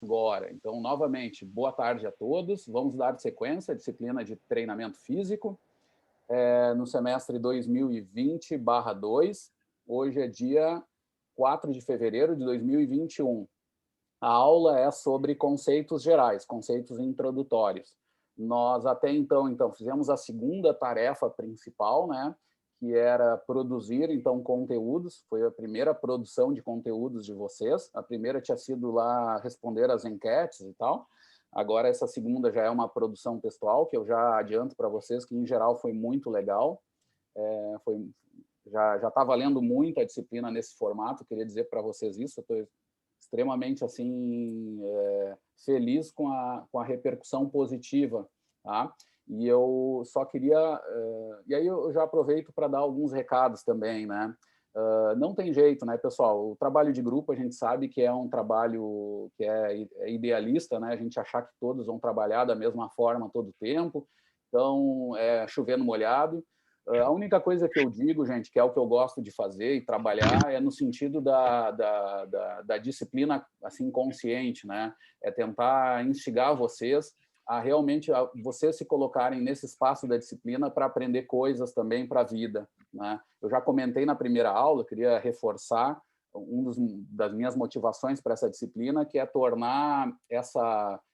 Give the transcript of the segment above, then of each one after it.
agora. Então, novamente, boa tarde a todos. Vamos dar sequência à disciplina de treinamento físico no semestre 2020/2. Hoje é dia 4 de fevereiro de 2021. A aula é sobre conceitos gerais, conceitos introdutórios. Nós até então fizemos a segunda tarefa principal, né, que era produzir então conteúdos. Foi a primeira produção de conteúdos de vocês. A primeira tinha sido lá responder as enquetes e tal. Agora essa segunda já é uma produção textual, que eu já adianto para vocês que em geral foi muito legal. Já está valendo muito a disciplina nesse formato. Queria dizer para vocês isso. Eu estou extremamente assim feliz com a repercussão positiva, tá? E eu só queria e aí eu já aproveito para dar alguns recados também, né? Não tem jeito, né, pessoal? O trabalho de grupo a gente sabe que é um trabalho que é idealista, né? A gente achar que todos vão trabalhar da mesma forma todo o tempo, então é chover no molhado. A única coisa que eu digo, gente, que é o que eu gosto de fazer e trabalhar, é no sentido da disciplina assim consciente, né? É tentar instigar vocês a realmente vocês se colocarem nesse espaço da disciplina para aprender coisas também para a vida, né? Eu já comentei na primeira aula, queria reforçar das minhas motivações para essa disciplina, que é tornar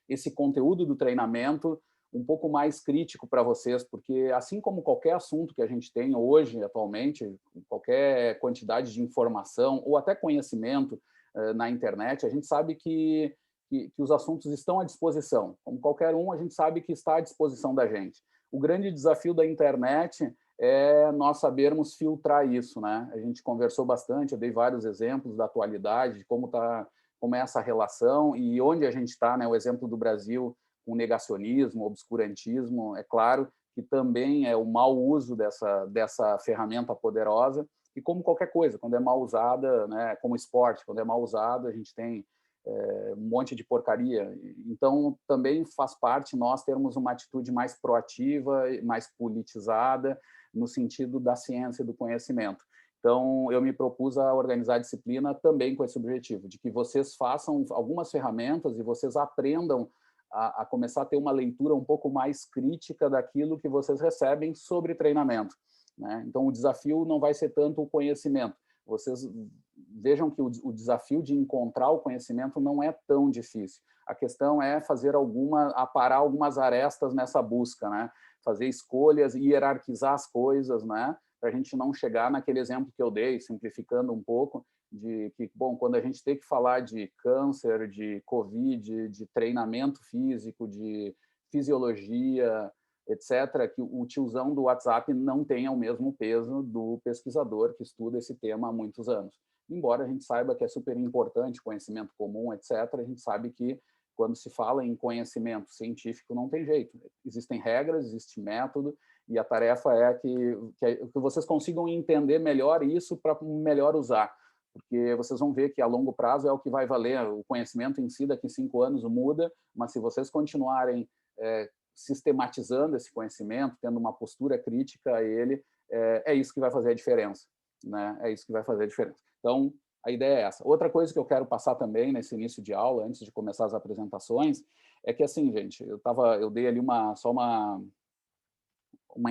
esse conteúdo do treinamento um pouco mais crítico para vocês, porque assim como qualquer assunto que a gente tem hoje, atualmente, qualquer quantidade de informação ou até conhecimento na internet, a gente sabe que os assuntos estão à disposição. Como qualquer um, a gente sabe que está à disposição da gente. O grande desafio da internet é nós sabermos filtrar isso, né? A gente conversou bastante, eu dei vários exemplos da atualidade, de como é essa relação e onde a gente está, né? O exemplo do Brasil com negacionismo, obscurantismo, é claro que também é o mau uso dessa ferramenta poderosa, e como qualquer coisa, quando é mal usada, né, como esporte, quando é mal usado, a gente tem um monte de porcaria. Então, também faz parte nós termos uma atitude mais proativa, mais politizada, no sentido da ciência e do conhecimento. Então, eu me propus a organizar a disciplina também com esse objetivo, de que vocês façam algumas ferramentas e vocês aprendam a começar a ter uma leitura um pouco mais crítica daquilo que vocês recebem sobre treinamento, né? Então, o desafio não vai ser tanto o conhecimento. Vocês vejam que o desafio de encontrar o conhecimento não é tão difícil. A questão é aparar algumas arestas nessa busca, né? Fazer escolhas e hierarquizar as coisas, né? Para a gente não chegar naquele exemplo que eu dei, simplificando um pouco, de que, bom, quando a gente tem que falar de câncer, de Covid, de treinamento físico, de fisiologia, etc., que o tiozão do WhatsApp não tenha o mesmo peso do pesquisador que estuda esse tema há muitos anos. Embora a gente saiba que é super importante, conhecimento comum, etc., a gente sabe que quando se fala em conhecimento científico não tem jeito. Existem regras, existe método, e a tarefa é que vocês consigam entender melhor isso para melhor usar, porque vocês vão ver que a longo prazo é o que vai valer. O conhecimento em si daqui 5 anos muda, mas se vocês continuarem sistematizando esse conhecimento, tendo uma postura crítica a ele, é isso que vai fazer a diferença, né? É isso que vai fazer a diferença. Então, a ideia é essa. Outra coisa que eu quero passar também nesse início de aula, antes de começar as apresentações, é que assim, gente, eu dei ali só uma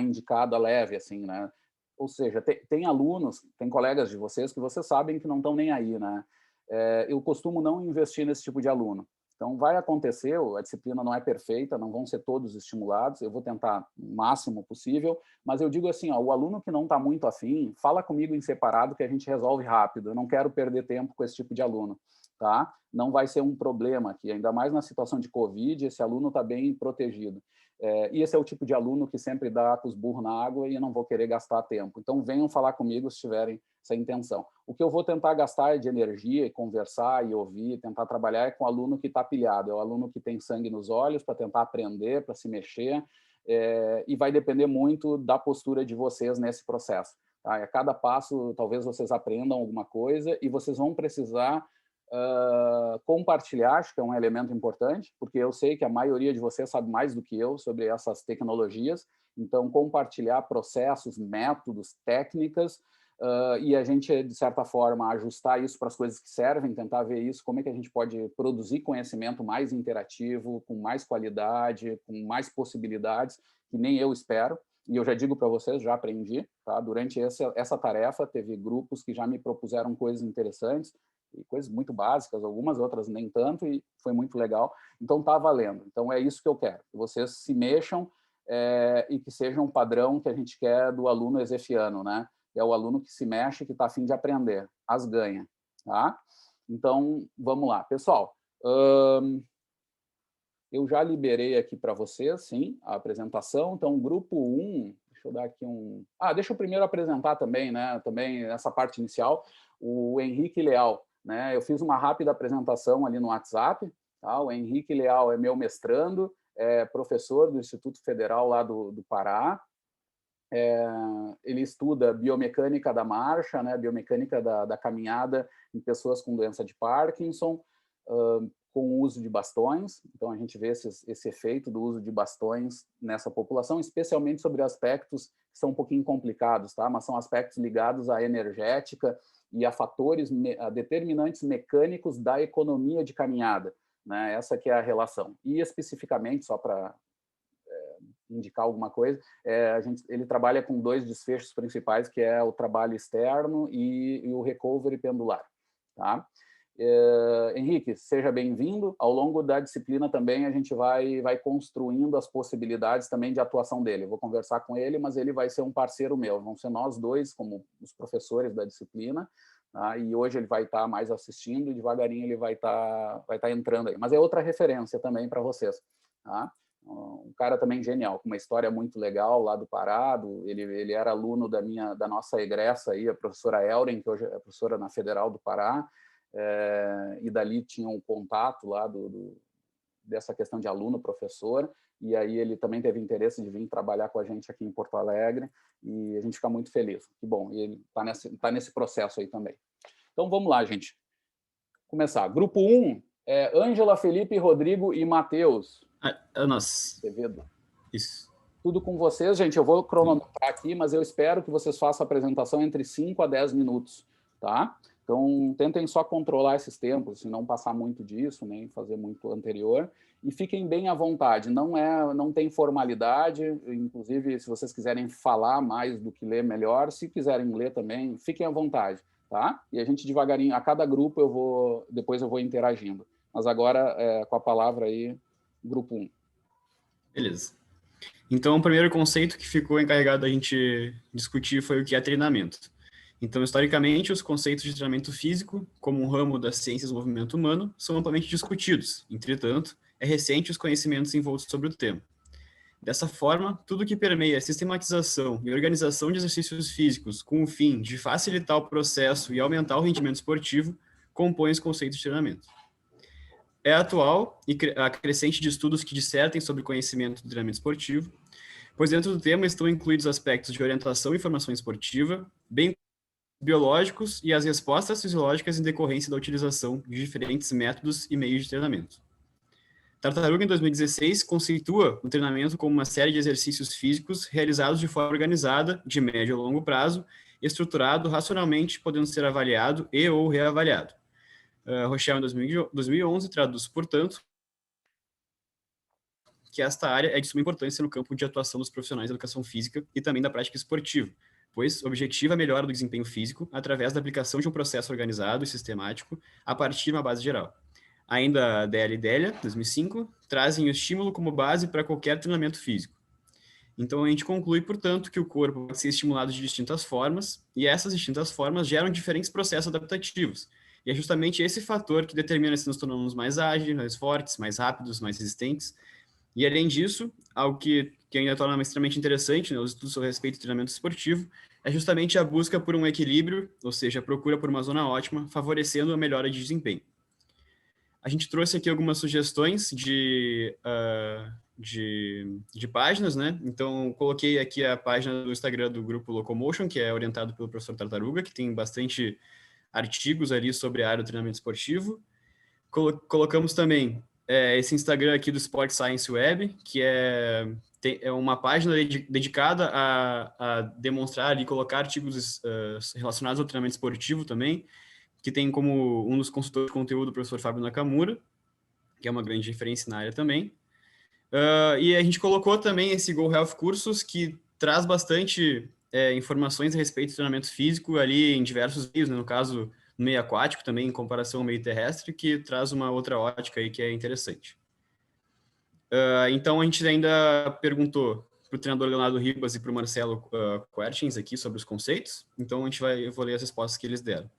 indicada leve, assim, né? Ou seja, tem alunos, tem colegas de vocês que vocês sabem que não estão nem aí, né? Eu costumo não investir nesse tipo de aluno. Então, vai acontecer, a disciplina não é perfeita, não vão ser todos estimulados, eu vou tentar o máximo possível, mas eu digo assim, ó, o aluno que não está muito afim, fala comigo em separado que a gente resolve rápido, eu não quero perder tempo com esse tipo de aluno, tá? Não vai ser um problema aqui, ainda mais na situação de Covid, esse aluno está bem protegido. E esse é o tipo de aluno que sempre dá com os burros na água e eu não vou querer gastar tempo. Então, venham falar comigo se tiverem essa intenção. O que eu vou tentar gastar de energia e conversar e ouvir, tentar trabalhar é com o aluno que está pilhado, é o aluno que tem sangue nos olhos para tentar aprender, para se mexer, e vai depender muito da postura de vocês nesse processo. Tá? A cada passo, talvez vocês aprendam alguma coisa e vocês vão precisar compartilhar, acho que é um elemento importante, porque eu sei que a maioria de vocês sabe mais do que eu sobre essas tecnologias, então compartilhar processos, métodos, técnicas, e a gente, de certa forma, ajustar isso para as coisas que servem, tentar ver isso, como é que a gente pode produzir conhecimento mais interativo, com mais qualidade, com mais possibilidades, que nem eu espero. E eu já digo para vocês, já aprendi, tá? Durante essa tarefa, teve grupos que já me propuseram coisas interessantes, e coisas muito básicas, algumas outras nem tanto, e foi muito legal. Então, está valendo. Então, é isso que eu quero, que vocês se mexam e que seja um padrão que a gente quer do aluno ezefiano, né? É o aluno que se mexe, que está a fim de aprender, as ganha. Tá? Então, vamos lá. Pessoal, eu já liberei aqui para vocês, sim, a apresentação. Então, grupo 1, deixa eu dar aqui um... deixa eu primeiro apresentar também, né? Também nessa parte inicial, o Henrique Leal. Né? Eu fiz uma rápida apresentação ali no WhatsApp. Tá? O Henrique Leal é meu mestrando, é professor do Instituto Federal lá do Pará. Ele estuda biomecânica da marcha, né, biomecânica da caminhada em pessoas com doença de Parkinson, com o uso de bastões. Então, a gente vê esse efeito do uso de bastões nessa população, especialmente sobre aspectos que são um pouquinho complicados, tá? Mas são aspectos ligados à energética e a fatores, a determinantes mecânicos da economia de caminhada. Né? Essa que é a relação. E, especificamente, só para indicar alguma coisa, ele trabalha com 2 desfechos principais, que é o trabalho externo e o recovery pendular. Tá? Henrique, seja bem-vindo. Ao longo da disciplina também a gente vai construindo as possibilidades também de atuação dele. Eu vou conversar com ele, mas ele vai ser um parceiro meu. Vão ser nós dois, como os professores da disciplina, tá? E hoje ele vai estar mais assistindo e devagarinho ele vai estar entrando aí. Mas é outra referência também para vocês. Tá? Um cara também genial, com uma história muito legal lá do Pará. Ele era aluno da nossa egressa aí, a professora Elren, que hoje é professora na Federal do Pará, e dali tinha um contato lá dessa questão de aluno-professor, e aí ele também teve interesse de vir trabalhar com a gente aqui em Porto Alegre, e a gente fica muito feliz. Que bom, e ele está nesse processo aí também. Então, vamos lá, gente. Começar. Grupo 1, Ângela, Felipe, Rodrigo e Matheus. Nós. Acevedo. Isso. Tudo com vocês, gente. Eu vou cronometrar aqui, mas eu espero que vocês façam a apresentação entre 5 a 10 minutos, tá? Então, tentem só controlar esses tempos, se não passar muito disso, nem fazer muito anterior, e fiquem bem à vontade. Não tem formalidade, inclusive, se vocês quiserem falar mais do que ler, melhor. Se quiserem ler também, fiquem à vontade, tá? E a gente devagarinho, a cada grupo, depois eu vou interagindo. Mas agora, com a palavra aí, grupo 1. Beleza. Então, o primeiro conceito que ficou encarregado da gente discutir foi o que é treinamento. Então, historicamente, os conceitos de treinamento físico, como um ramo das ciências do movimento humano, são amplamente discutidos. Entretanto, é recente os conhecimentos envoltos sobre o tema. Dessa forma, tudo que permeia a sistematização e organização de exercícios físicos com o fim de facilitar o processo e aumentar o rendimento esportivo compõe os conceitos de treinamento. É atual e crescente de estudos que dissertem sobre o conhecimento do treinamento esportivo, pois dentro do tema estão incluídos aspectos de orientação e formação esportiva, bem biológicos e as respostas fisiológicas em decorrência da utilização de diferentes métodos e meios de treinamento. Tartaruga, em 2016, conceitua o treinamento como uma série de exercícios físicos realizados de forma organizada, de médio a longo prazo, estruturado racionalmente, podendo ser avaliado e ou reavaliado. Rochelle, em 2011, traduz, portanto, que esta área é de suma importância no campo de atuação dos profissionais da educação física e também da prática esportiva, pois objetiva a melhora do desempenho físico através da aplicação de um processo organizado e sistemático a partir de uma base geral. Ainda Delia e Delia, 2005, trazem o estímulo como base para qualquer treinamento físico. Então, a gente conclui, portanto, que o corpo pode ser estimulado de distintas formas, e essas distintas formas geram diferentes processos adaptativos. E é justamente esse fator que determina se nos tornamos mais ágeis, mais fortes, mais rápidos, mais resistentes. E, além disso, algo que ainda torna extremamente interessante, né, os estudos a respeito do treinamento esportivo, é justamente a busca por um equilíbrio, ou seja, a procura por uma zona ótima, favorecendo a melhora de desempenho. A gente trouxe aqui algumas sugestões de páginas, né? Então, coloquei aqui a página do Instagram do Grupo Locomotion, que é orientado pelo professor Tartaruga, que tem bastante artigos ali sobre a área do treinamento esportivo. Colocamos também esse Instagram aqui do Sport Science Web, que é uma página dedicada a demonstrar e colocar artigos relacionados ao treinamento esportivo também, que tem como um dos consultores de conteúdo o professor Fábio Nakamura, que é uma grande referência na área também. E a gente colocou também esse Go Health Cursos, que traz bastante informações a respeito do treinamento físico ali em diversos meios, né? No caso, no meio aquático também, em comparação ao meio terrestre, que traz uma outra ótica aí que é interessante. Então, a gente ainda perguntou para o treinador Leonardo Ribas e para o Marcelo Quertins aqui sobre os conceitos. Então, eu vou ler as respostas que eles deram.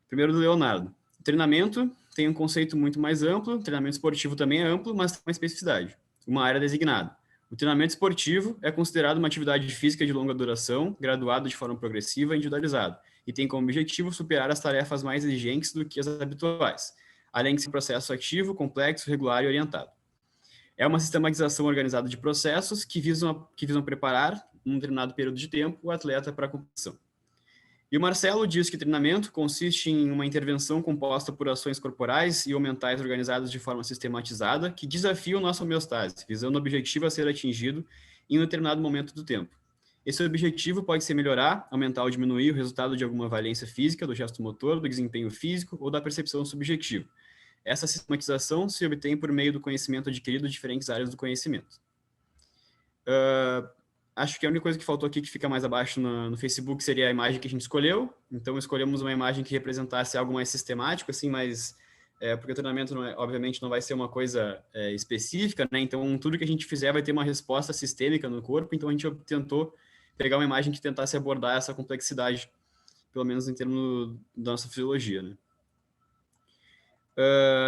Primeiro, do Leonardo. Treinamento tem um conceito muito mais amplo, treinamento esportivo também é amplo, mas tem uma especificidade, uma área designada. O treinamento esportivo é considerado uma atividade física de longa duração, graduada de forma progressiva e individualizada, e tem como objetivo superar as tarefas mais exigentes do que as habituais, além de ser um processo ativo, complexo, regular e orientado. É uma sistematização organizada de processos que visam preparar, num determinado período de tempo, o atleta para a competição. E o Marcelo diz que treinamento consiste em uma intervenção composta por ações corporais e ou mentais organizadas de forma sistematizada que desafiam nossa homeostase, visando o objetivo a ser atingido em um determinado momento do tempo. Esse objetivo pode ser melhorar, aumentar ou diminuir o resultado de alguma valência física, do gesto motor, do desempenho físico ou da percepção subjetiva. Essa sistematização se obtém por meio do conhecimento adquirido de diferentes áreas do conhecimento. Acho que a única coisa que faltou aqui que fica mais abaixo no Facebook seria a imagem que a gente escolheu. Então, escolhemos uma imagem que representasse algo mais sistemático, assim, mas porque o treinamento, obviamente, não vai ser uma coisa específica, né? Então, tudo que a gente fizer vai ter uma resposta sistêmica no corpo. Então, a gente tentou pegar uma imagem que tentasse abordar essa complexidade, pelo menos em termos da nossa fisiologia, né?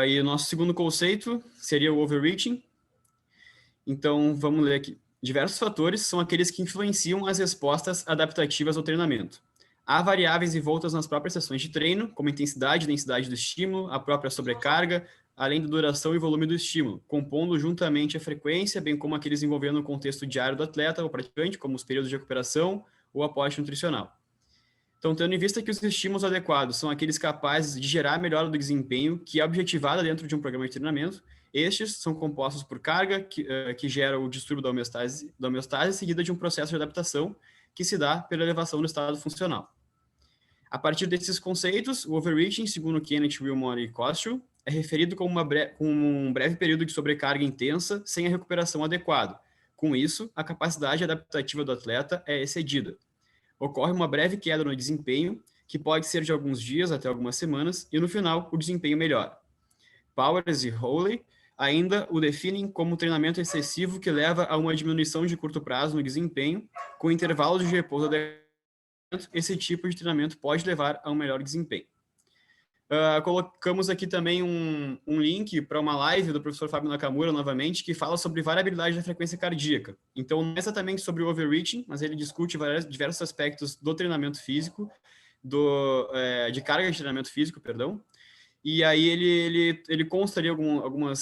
E o nosso segundo conceito seria o overreaching. Então, vamos ler aqui. Diversos fatores são aqueles que influenciam as respostas adaptativas ao treinamento. Há variáveis envoltas nas próprias sessões de treino, como a intensidade e densidade do estímulo, a própria sobrecarga, além da duração e volume do estímulo, compondo juntamente a frequência, bem como aqueles envolvendo o contexto diário do atleta ou praticante, como os períodos de recuperação ou aporte nutricional. Então, tendo em vista que os estímulos adequados são aqueles capazes de gerar a melhora do desempenho que é objetivada dentro de um programa de treinamento, estes são compostos por carga, que gera o distúrbio da homeostase, seguida de um processo de adaptação que se dá pela elevação do estado funcional. A partir desses conceitos, o overreaching, segundo Kenneth, Wilmore e Kostel, é referido como um breve período de sobrecarga intensa sem a recuperação adequada. Com isso, a capacidade adaptativa do atleta é excedida. Ocorre uma breve queda no desempenho, que pode ser de alguns dias até algumas semanas, e no final o desempenho melhora. Powers e Hawley ainda o definem como treinamento excessivo que leva a uma diminuição de curto prazo no desempenho, com intervalos de repouso adequados. Esse tipo de treinamento pode levar a um melhor desempenho. Colocamos aqui também um link para uma live do professor Fábio Nakamura, novamente, que fala sobre variabilidade da frequência cardíaca. Então, não é exatamente sobre o overreaching, mas ele discute diversos aspectos do treinamento físico, de carga de treinamento físico, perdão. E aí ele consta ali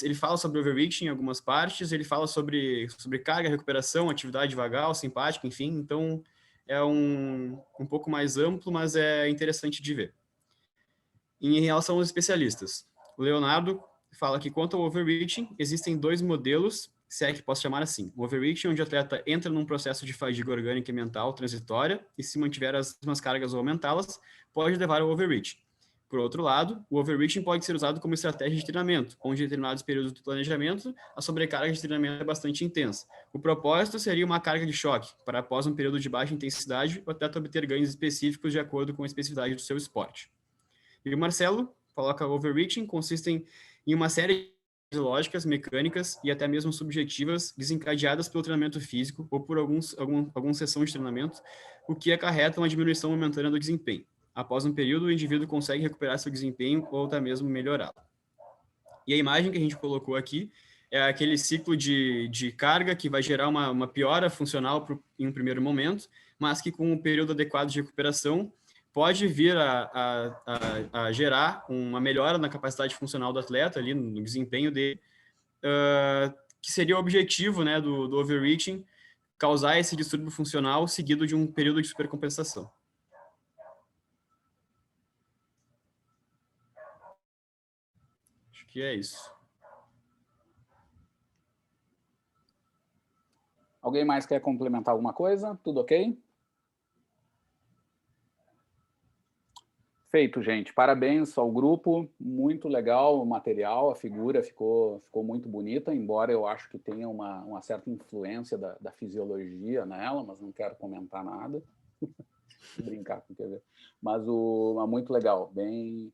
ele fala sobre overreaching em algumas partes, ele fala sobre carga, recuperação, atividade vagal, simpática, enfim. Então, é um pouco mais amplo, mas é interessante de ver. Em relação aos especialistas, o Leonardo fala que quanto ao overreaching, existem dois modelos, se é que posso chamar assim. O overreaching, onde o atleta entra num processo de fadiga orgânica e mental transitória, e se mantiver as mesmas cargas ou aumentá-las, pode levar ao overreaching. Por outro lado, o overreaching pode ser usado como estratégia de treinamento, onde em determinados períodos do planejamento, a sobrecarga de treinamento é bastante intensa. O propósito seria uma carga de choque, para após um período de baixa intensidade, o atleta obter ganhos específicos de acordo com a especificidade do seu esporte. E o Marcelo coloca overreaching consistem em uma série de lógicas, mecânicas e até mesmo subjetivas desencadeadas pelo treinamento físico ou por alguma sessão de treinamento, o que acarreta uma diminuição momentânea do desempenho. Após um período, o indivíduo consegue recuperar seu desempenho ou até mesmo melhorá-lo. E a imagem que a gente colocou aqui é aquele ciclo de carga que vai gerar uma piora funcional em um primeiro momento, mas que com um período adequado de recuperação pode vir a gerar uma melhora na capacidade funcional do atleta, ali no desempenho dele, que seria o objetivo, né, do overreaching, causar esse distúrbio funcional seguido de um período de supercompensação. Acho que é isso. Alguém mais quer complementar alguma coisa? Tudo ok? Feito, gente. Parabéns ao grupo. Muito legal o material, a figura ficou muito bonita, embora eu acho que tenha uma certa influência da fisiologia nela, mas não quero comentar nada. Brincar com TV. Mas muito legal, bem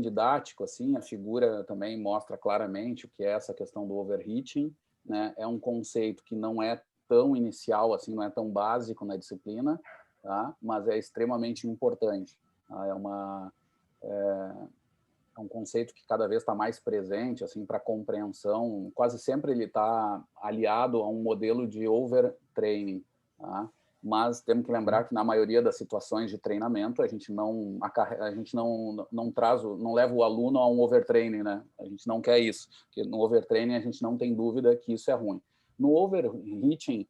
didático, assim. A figura também mostra claramente o que é essa questão do overheating, né? É um conceito que não é tão inicial, assim, não é tão básico na disciplina, tá? Mas é extremamente importante. Tá? É um conceito que cada vez está mais presente, assim, para compreensão. Quase sempre ele está aliado a um modelo de overtraining, tá? Mas temos que lembrar que na maioria das situações de treinamento a gente não leva o aluno a um overtraining, né? A gente não quer isso, porque no overtraining a gente não tem dúvida que isso é ruim. No overheating,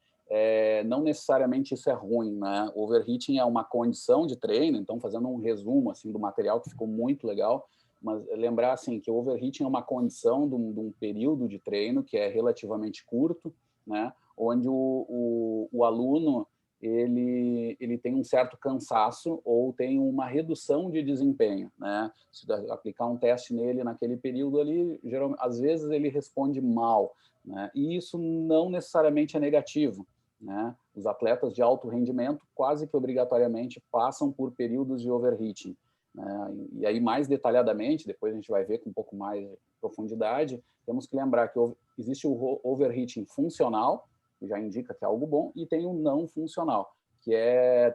não necessariamente isso é ruim, né? O overheating é uma condição de treino, então fazendo um resumo assim do material que ficou muito legal, mas lembrar assim que o overheating é uma condição de um período de treino que é relativamente curto, né? Onde o aluno ele tem um certo cansaço ou tem uma redução de desempenho, né? Se aplicar um teste nele naquele período ali, geralmente, às vezes ele responde mal, né? E isso não necessariamente é negativo, né? Os atletas de alto rendimento quase que obrigatoriamente passam por períodos de overheating, né? E aí, mais detalhadamente, depois a gente vai ver com um pouco mais de profundidade, temos que lembrar que existe o overheating funcional, que já indica que é algo bom, e tem o não funcional, que é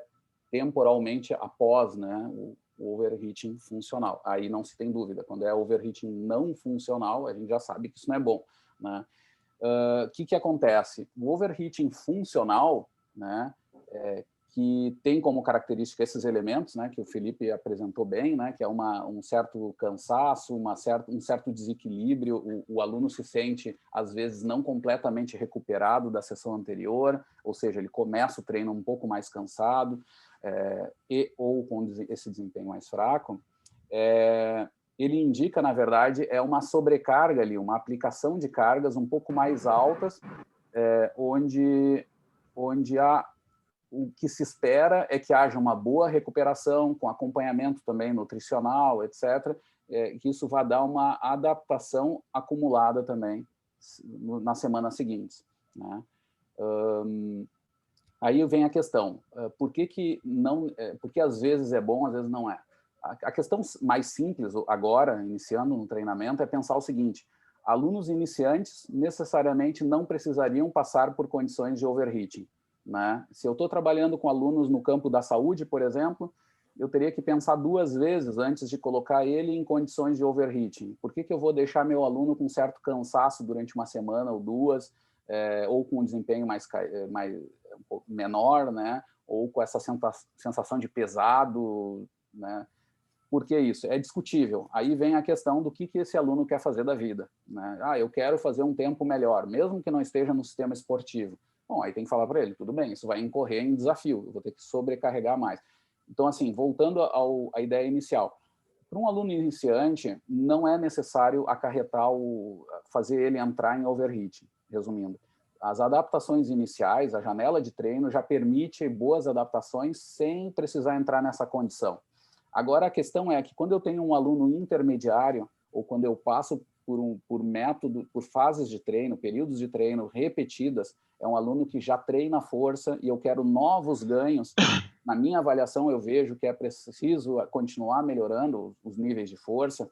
temporalmente após, né, o overheating funcional. Aí não se tem dúvida. Quando é overheating não funcional, a gente já sabe que isso não é bom, né? Que acontece? O overheating funcional, né, que tem como característica esses elementos, né, que o Felipe apresentou bem, né, que é um certo cansaço, um certo desequilíbrio, o aluno se sente, às vezes, não completamente recuperado da sessão anterior, ou seja, ele começa o treino um pouco mais cansado, ou com esse desempenho mais fraco, ele indica, na verdade, uma sobrecarga ali, uma aplicação de cargas um pouco mais altas, onde o que se espera é que haja uma boa recuperação, com acompanhamento também nutricional, etc., que isso vá dar uma adaptação acumulada também nas semanas seguintes, né? Aí vem a questão, por que às vezes é bom, às vezes não é? A questão mais simples agora, iniciando no treinamento, é pensar o seguinte: alunos iniciantes necessariamente não precisariam passar por condições de overheating, né? Se eu estou trabalhando com alunos no campo da saúde, por exemplo, eu teria que pensar 2 vezes antes de colocar ele em condições de overheating. Por que eu vou deixar meu aluno com certo cansaço durante uma semana ou 2, ou com um desempenho mais um pouco menor, né? Ou com essa sensação de pesado, né? Por que isso? É discutível. Aí vem a questão do que esse aluno quer fazer da vida, né? Eu quero fazer um tempo melhor, mesmo que não esteja no sistema esportivo. Bom, aí tem que falar para ele, tudo bem, isso vai incorrer em desafio, eu vou ter que sobrecarregar mais. Então, assim, voltando à ideia inicial, para um aluno iniciante, não é necessário fazer ele entrar em overheating, resumindo. As adaptações iniciais, a janela de treino já permite boas adaptações sem precisar entrar nessa condição. Agora, a questão é que quando eu tenho um aluno intermediário, ou quando eu passo por fases de treino, períodos de treino repetidas, é um aluno que já treina força e eu quero novos ganhos. Na minha avaliação, eu vejo que é preciso continuar melhorando os níveis de força.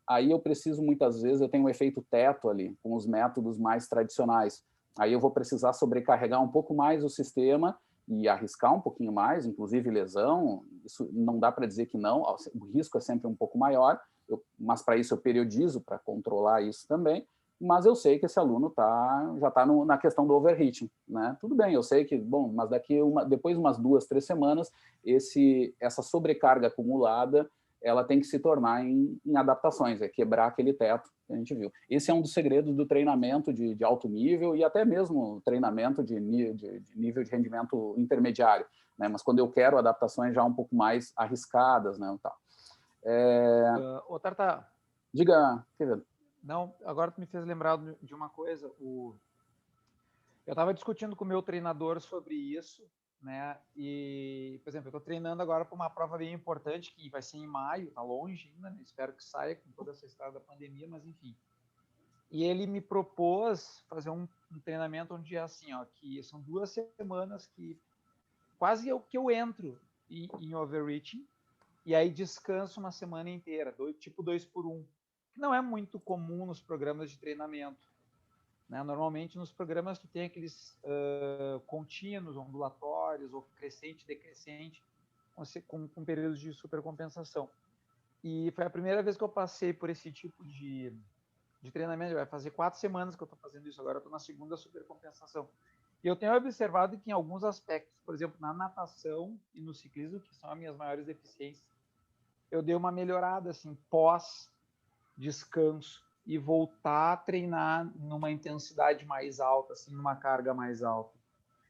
Aí eu preciso, muitas vezes, eu tenho um efeito teto ali, com os métodos mais tradicionais. Aí eu vou precisar sobrecarregar um pouco mais o sistema e arriscar um pouquinho mais, inclusive lesão. Isso não dá para dizer que não, o risco é sempre um pouco maior, mas para isso eu periodizo, para controlar isso também, mas eu sei que esse aluno já está na questão do overheating, né? Tudo bem, eu sei que, bom, mas depois de umas 2, 3 semanas, essa sobrecarga acumulada, ela tem que se tornar em adaptações, quebrar aquele teto que a gente viu. Esse é um dos segredos do treinamento de alto nível e até mesmo treinamento de nível de rendimento intermediário, né? Mas quando eu quero adaptações já um pouco mais arriscadas, né? Tal. Tarta. Diga, querido. Não, agora tu me fez lembrar de uma coisa. Eu estava discutindo com o meu treinador sobre isso, né? E, por exemplo, eu estou treinando agora para uma prova bem importante, que vai ser em maio, tá longe ainda, né? Espero que saia com toda essa história da pandemia, mas enfim. E ele me propôs fazer um treinamento onde é assim, ó, que são 2 semanas que quase que eu entro em overreaching, e aí descanso uma semana inteira, tipo 2 por 1, que não é muito comum nos programas de treinamento. Né? Normalmente nos programas tu tem aqueles contínuos, ondulatórios, ou crescente, decrescente, com períodos de supercompensação. E foi a primeira vez que eu passei por esse tipo de treinamento. Vai fazer 4 semanas que eu estou fazendo isso, agora eu estou na segunda supercompensação. E eu tenho observado que em alguns aspectos, por exemplo, na natação e no ciclismo, que são as minhas maiores deficiências, eu dei uma melhorada, assim, pós-descanso, e voltar a treinar numa intensidade mais alta, assim, numa carga mais alta.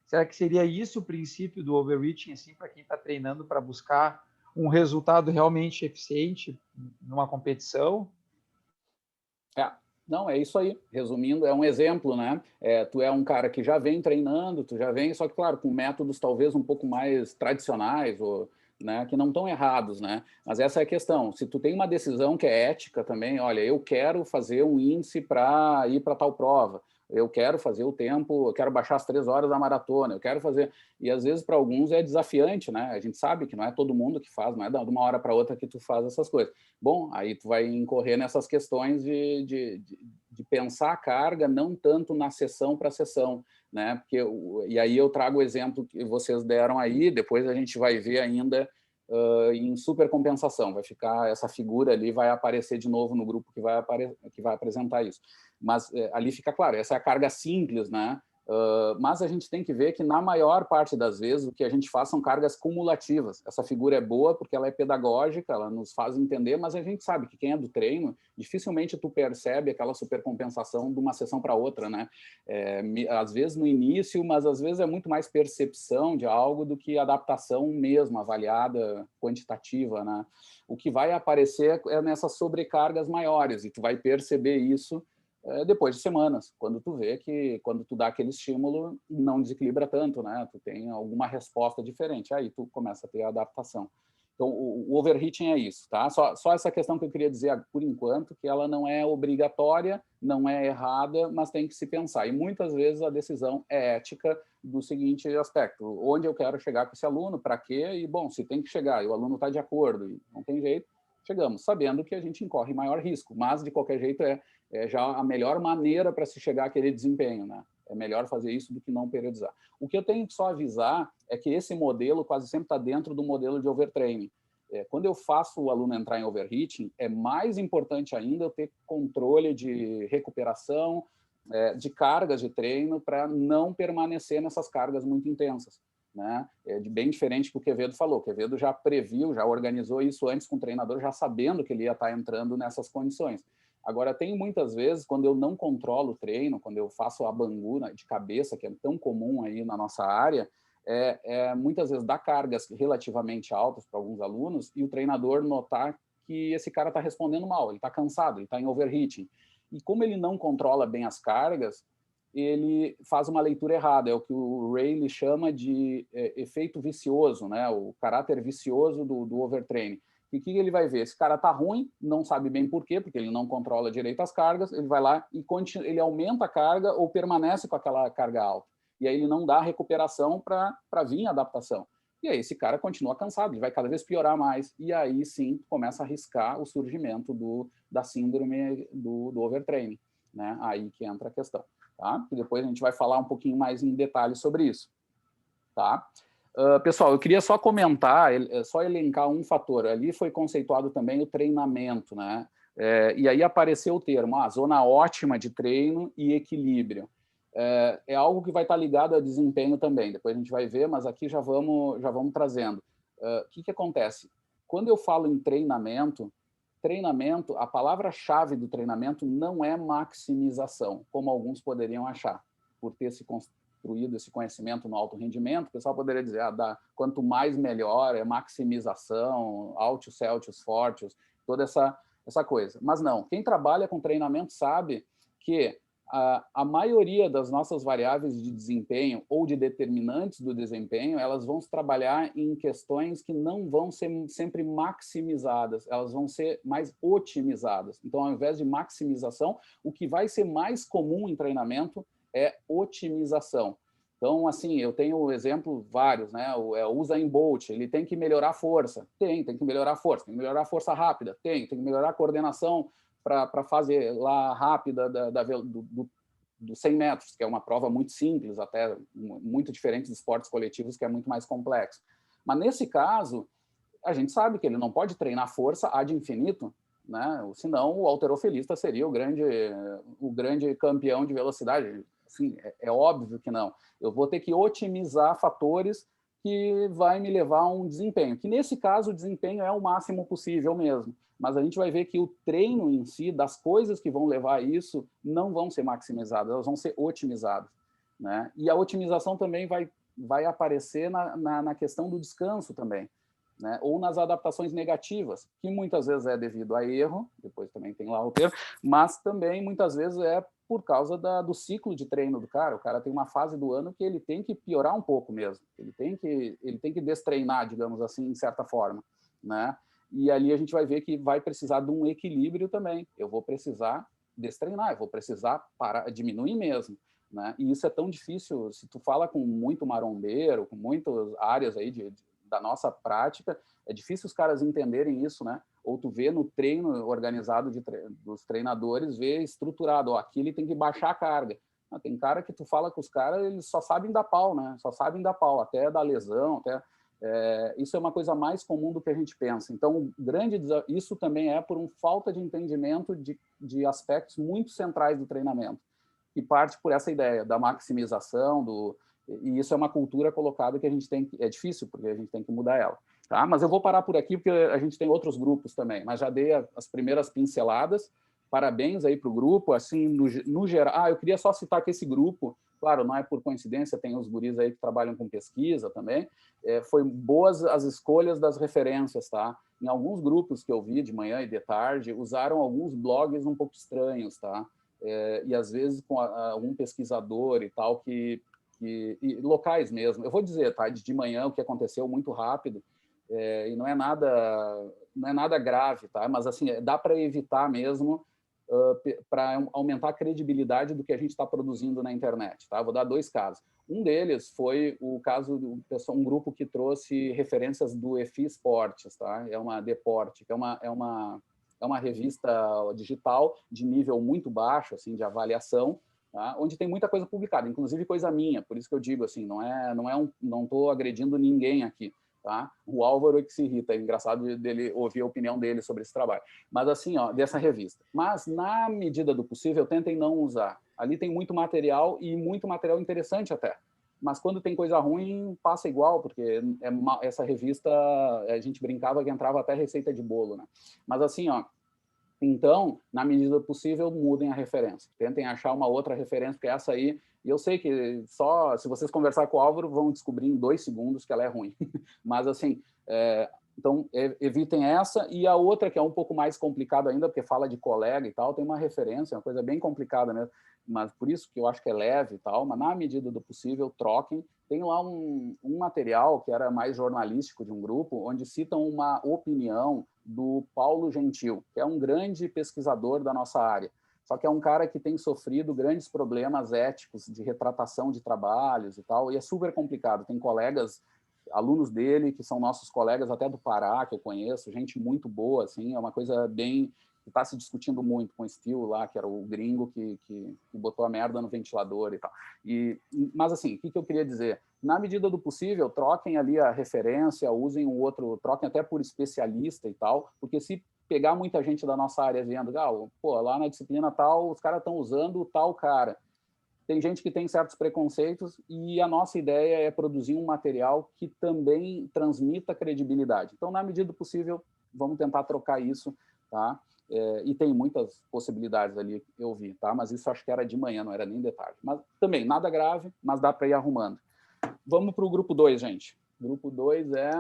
Será que seria isso o princípio do overreaching, assim, para quem está treinando para buscar um resultado realmente eficiente numa competição? Não, é isso aí. Resumindo, é um exemplo, né? Tu é um cara que já vem treinando, tu já vem, só que, claro, com métodos talvez um pouco mais tradicionais, ou, né, que não estão errados, né? Mas essa é a questão. Se tu tem uma decisão que é ética também, olha, eu quero fazer um índice para ir para tal prova, eu quero fazer o tempo, eu quero baixar as 3 horas da maratona, eu quero fazer... E às vezes para alguns é desafiante, né? A gente sabe que não é todo mundo que faz, não é de uma hora para outra que tu faz essas coisas. Bom, aí tu vai incorrer nessas questões de pensar a carga não tanto na sessão para sessão, né? Porque, e aí eu trago o exemplo que vocês deram aí, depois a gente vai ver ainda em supercompensação, vai ficar essa figura ali, vai aparecer de novo no grupo que vai apresentar isso. Mas ali fica claro, essa é a carga simples, né? Mas a gente tem que ver que, na maior parte das vezes, o que a gente faz são cargas cumulativas. Essa figura é boa porque ela é pedagógica, ela nos faz entender, mas a gente sabe que quem é do treino, dificilmente tu percebe aquela supercompensação de uma sessão para outra, né? Às vezes no início, mas às vezes é muito mais percepção de algo do que adaptação mesmo, avaliada, quantitativa, né? O que vai aparecer é nessas sobrecargas maiores, e tu vai perceber isso depois de semanas, quando tu vê que, quando tu dá aquele estímulo, não desequilibra tanto, né? Tu tem alguma resposta diferente, aí tu começa a ter a adaptação. Então, o overreaching é isso, tá? Só essa questão que eu queria dizer, por enquanto, que ela não é obrigatória, não é errada, mas tem que se pensar. E muitas vezes a decisão é ética do seguinte aspecto: onde eu quero chegar com esse aluno, para quê? E, bom, se tem que chegar e o aluno está de acordo e não tem jeito, chegamos, sabendo que a gente incorre maior risco, mas, de qualquer jeito, é já a melhor maneira para se chegar àquele desempenho, né? É melhor fazer isso do que não periodizar. O que eu tenho que só avisar é que esse modelo quase sempre está dentro do modelo de overtraining. Quando eu faço o aluno entrar em overheating, é mais importante ainda eu ter controle de recuperação, de cargas de treino, para não permanecer nessas cargas muito intensas, né? Bem diferente do que o Quevedo falou. O Quevedo já previu, já organizou isso antes com o treinador, já sabendo que ele ia estar entrando nessas condições. Agora, tem muitas vezes, quando eu não controlo o treino, quando eu faço a bangura de cabeça, que é tão comum aí na nossa área, muitas vezes dá cargas relativamente altas para alguns alunos e o treinador notar que esse cara está respondendo mal, ele está cansado, ele está em overheating. E como ele não controla bem as cargas, ele faz uma leitura errada, é o que o Rayleigh chama de efeito vicioso, né? O caráter vicioso do overtraining. E o que ele vai ver? Esse cara está ruim, não sabe bem por quê, porque ele não controla direito as cargas, ele vai lá e ele aumenta a carga ou permanece com aquela carga alta. E aí ele não dá recuperação para vir a adaptação. E aí esse cara continua cansado, ele vai cada vez piorar mais. E aí sim começa a arriscar o surgimento da síndrome do overtraining, né? Aí que entra a questão. Tá? E depois a gente vai falar um pouquinho mais em detalhes sobre isso. Tá? Pessoal, eu queria só comentar, só elencar um fator. Ali foi conceituado também o treinamento, né? E aí apareceu o termo, zona ótima de treino e equilíbrio. É algo que vai estar ligado a desempenho também, depois a gente vai ver, mas aqui já vamos trazendo. O que acontece? Quando eu falo em treinamento, a palavra-chave do treinamento não é maximização, como alguns poderiam achar, por ter se construído esse conhecimento no alto rendimento. O pessoal poderia dizer, quanto mais melhor, é maximização, altius, celtius, fortius, toda essa coisa. Mas não, quem trabalha com treinamento sabe que a maioria das nossas variáveis de desempenho ou de determinantes do desempenho, elas vão se trabalhar em questões que não vão ser sempre maximizadas, elas vão ser mais otimizadas. Então, ao invés de maximização, o que vai ser mais comum em treinamento é otimização. Então, assim, eu tenho exemplo vários, né? O Usain Bolt, ele tem que melhorar a força. Tem que melhorar a força. Tem que melhorar a força rápida. Tem que melhorar a coordenação para a fase lá rápida do 100 metros, que é uma prova muito simples, até muito diferente dos esportes coletivos, que é muito mais complexo. Mas, nesse caso, a gente sabe que ele não pode treinar força ad infinito, né? Senão o halterofilista seria o grande campeão de velocidade. Assim, é óbvio que não. Eu vou ter que otimizar fatores que vai me levar a um desempenho, que nesse caso o desempenho é o máximo possível mesmo. Mas a gente vai ver que o treino em si, das coisas que vão levar a isso, não vão ser maximizadas, elas vão ser otimizadas, né? E a otimização também vai aparecer na questão do descanso também, né? Ou nas adaptações negativas, que muitas vezes é devido a erro, depois também tem lá o termo, mas também muitas vezes é por causa do ciclo de treino do cara. O cara tem uma fase do ano que ele tem que piorar um pouco mesmo, ele tem que destreinar, digamos assim, em certa forma, né? E ali a gente vai ver que vai precisar de um equilíbrio também. Eu vou precisar destreinar, eu vou precisar diminuir mesmo, né? E isso é tão difícil, se tu fala com muito marombeiro, com muitas áreas aí da nossa prática, é difícil os caras entenderem isso, né? Ou tu vê no treino organizado dos treinadores, vê estruturado, ó, aqui ele tem que baixar a carga. Tem cara que tu fala com os caras, eles só sabem dar pau, né? Só sabem dar pau, até dar lesão, até... isso é uma coisa mais comum do que a gente pensa. Então, isso também é por uma falta de entendimento de aspectos muito centrais do treinamento, que parte por essa ideia da maximização, e isso é uma cultura colocada que a gente tem que... É difícil, porque a gente tem que mudar ela. Tá? Mas eu vou parar por aqui, porque a gente tem outros grupos também, mas já dei as primeiras pinceladas. Parabéns aí para o grupo. Assim, no geral... eu queria só citar que esse grupo, claro, não é por coincidência, tem os guris aí que trabalham com pesquisa também, foi boas as escolhas das referências, tá? Em alguns grupos que eu vi de manhã e de tarde, usaram alguns blogs um pouco estranhos, tá? E às vezes com algum pesquisador e tal, e locais mesmo. Eu vou dizer, tá? De manhã o que aconteceu muito rápido, e não é nada grave, tá? Mas assim, dá para evitar mesmo, para aumentar a credibilidade do que a gente está produzindo na internet, tá? Vou dar 2 casos. Um deles foi o caso de um grupo que trouxe referências do EFI Esportes, tá? É uma Deporte, que é uma revista digital de nível muito baixo, assim, de avaliação, tá? Onde tem muita coisa publicada, inclusive coisa minha. Por isso que eu digo assim, não estou agredindo ninguém aqui. Tá? O Álvaro é que se irrita, é engraçado dele ouvir a opinião dele sobre esse trabalho. Mas assim, ó, dessa revista. Mas, na medida do possível, tentem não usar. Ali tem muito material e muito material interessante até. Mas quando tem coisa ruim, passa igual, porque essa revista, a gente brincava que entrava até receita de bolo, né? Mas assim, ó, então, na medida do possível, mudem a referência. Tentem achar uma outra referência, porque essa aí... E eu sei que só se vocês conversar com o Álvaro, vão descobrir em 2 segundos que ela é ruim. Mas, assim, então, evitem essa. E a outra, que é um pouco mais complicada ainda, porque fala de colega e tal, tem uma referência, uma coisa bem complicada mesmo. Mas por isso que eu acho que é leve e tal. Mas, na medida do possível, troquem. Tem lá um material que era mais jornalístico de um grupo, onde citam uma opinião do Paulo Gentil, que é um grande pesquisador da nossa área. Só que é um cara que tem sofrido grandes problemas éticos de retratação de trabalhos e tal, e é super complicado. Tem colegas, alunos dele, que são nossos colegas até do Pará, que eu conheço, gente muito boa, assim, é uma coisa bem... que está se discutindo muito com o Steele lá, que era o gringo que botou a merda no ventilador e tal. Mas, assim, o que eu queria dizer? Na medida do possível, troquem ali a referência, usem um outro, troquem até por especialista e tal, porque se pegar muita gente da nossa área vendo, pô, lá na disciplina tal, os caras estão usando tal cara. Tem gente que tem certos preconceitos e a nossa ideia é produzir um material que também transmita credibilidade. Então, na medida do possível, vamos tentar trocar isso, tá? E tem muitas possibilidades ali, eu vi, tá? Mas isso acho que era de manhã, não era nem de tarde. Mas também, nada grave, mas dá para ir arrumando. Vamos para o grupo 2, gente. Grupo 2 é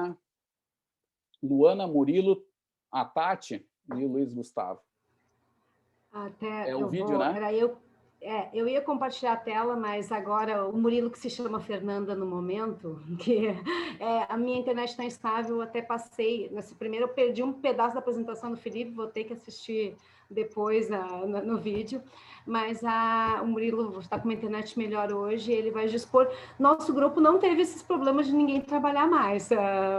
Luana, Murilo, a Tati e o Luiz Gustavo. Até É o vídeo, né? Eu ia compartilhar a tela, mas agora o Murilo, que se chama Fernanda no momento, que a minha internet está instável, até passei, nesse primeiro eu perdi um pedaço da apresentação do Felipe, vou ter que assistir depois no vídeo, mas o Murilo está com uma internet melhor hoje, ele vai dispor. Nosso grupo não teve esses problemas de ninguém trabalhar mais,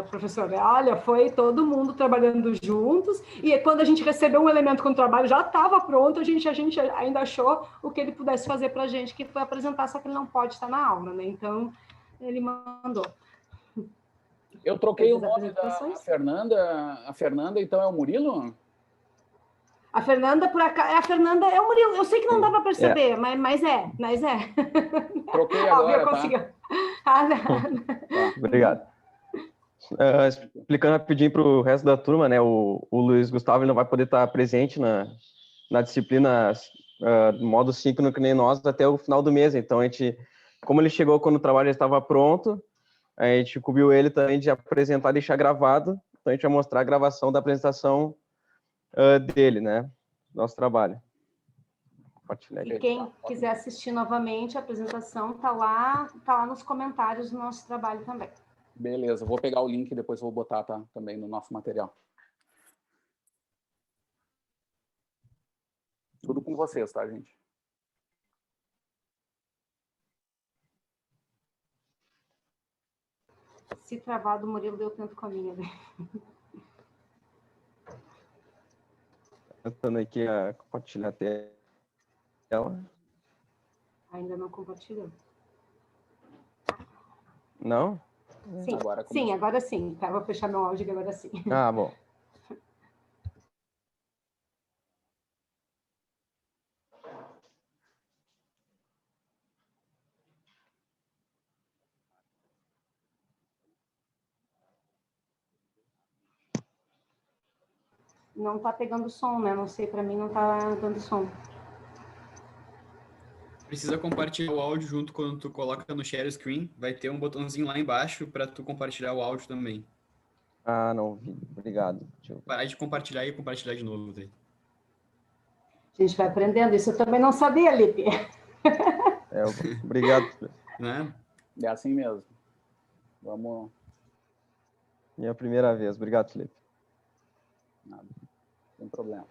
professor. Olha, foi todo mundo trabalhando juntos, e quando a gente recebeu um elemento com o trabalho já estava pronto, a gente ainda achou o que ele pudesse fazer para a gente, que foi apresentar, só que ele não pode estar na aula, né? Então, ele mandou. Eu troquei o nome da Fernanda. A Fernanda, então, é o Murilo? A Fernanda, por acaso, a Fernanda é o Murilo. Eu sei que não dá para perceber, mas é. Troquei agora, tá? Obrigado. Explicando rapidinho para o resto da turma, né? O Luiz Gustavo ele não vai poder estar presente na disciplina modo síncrono que nem nós até o final do mês. Então, como ele chegou quando o trabalho já estava pronto, a gente incumbiu ele também de apresentar e deixar gravado. Então, a gente vai mostrar a gravação da apresentação dele, né? Nosso trabalho. E quem quiser assistir novamente, a apresentação tá lá nos comentários do nosso trabalho também. Beleza, vou pegar o link e depois vou botar também no nosso material. Tudo com vocês, tá, gente? Se travar do Murilo, deu tanto com a minha. Tentando aqui a compartilhar a tela. Ainda não compartilhou. Não? Sim, agora sim. Tá, vou fechar meu áudio agora sim. Ah, bom. Não tá pegando som, né? Não sei, para mim não tá dando som. Precisa compartilhar o áudio junto quando tu coloca no share screen. Vai ter um botãozinho lá embaixo para tu compartilhar o áudio também. Ah, não vi. Obrigado. Parar de compartilhar e compartilhar de novo. Daí. A gente vai aprendendo. Isso eu também não sabia, Lipe. Obrigado. Né? É assim mesmo. Vamos. Minha primeira vez. Obrigado, Felipe. Nada. Sem problema.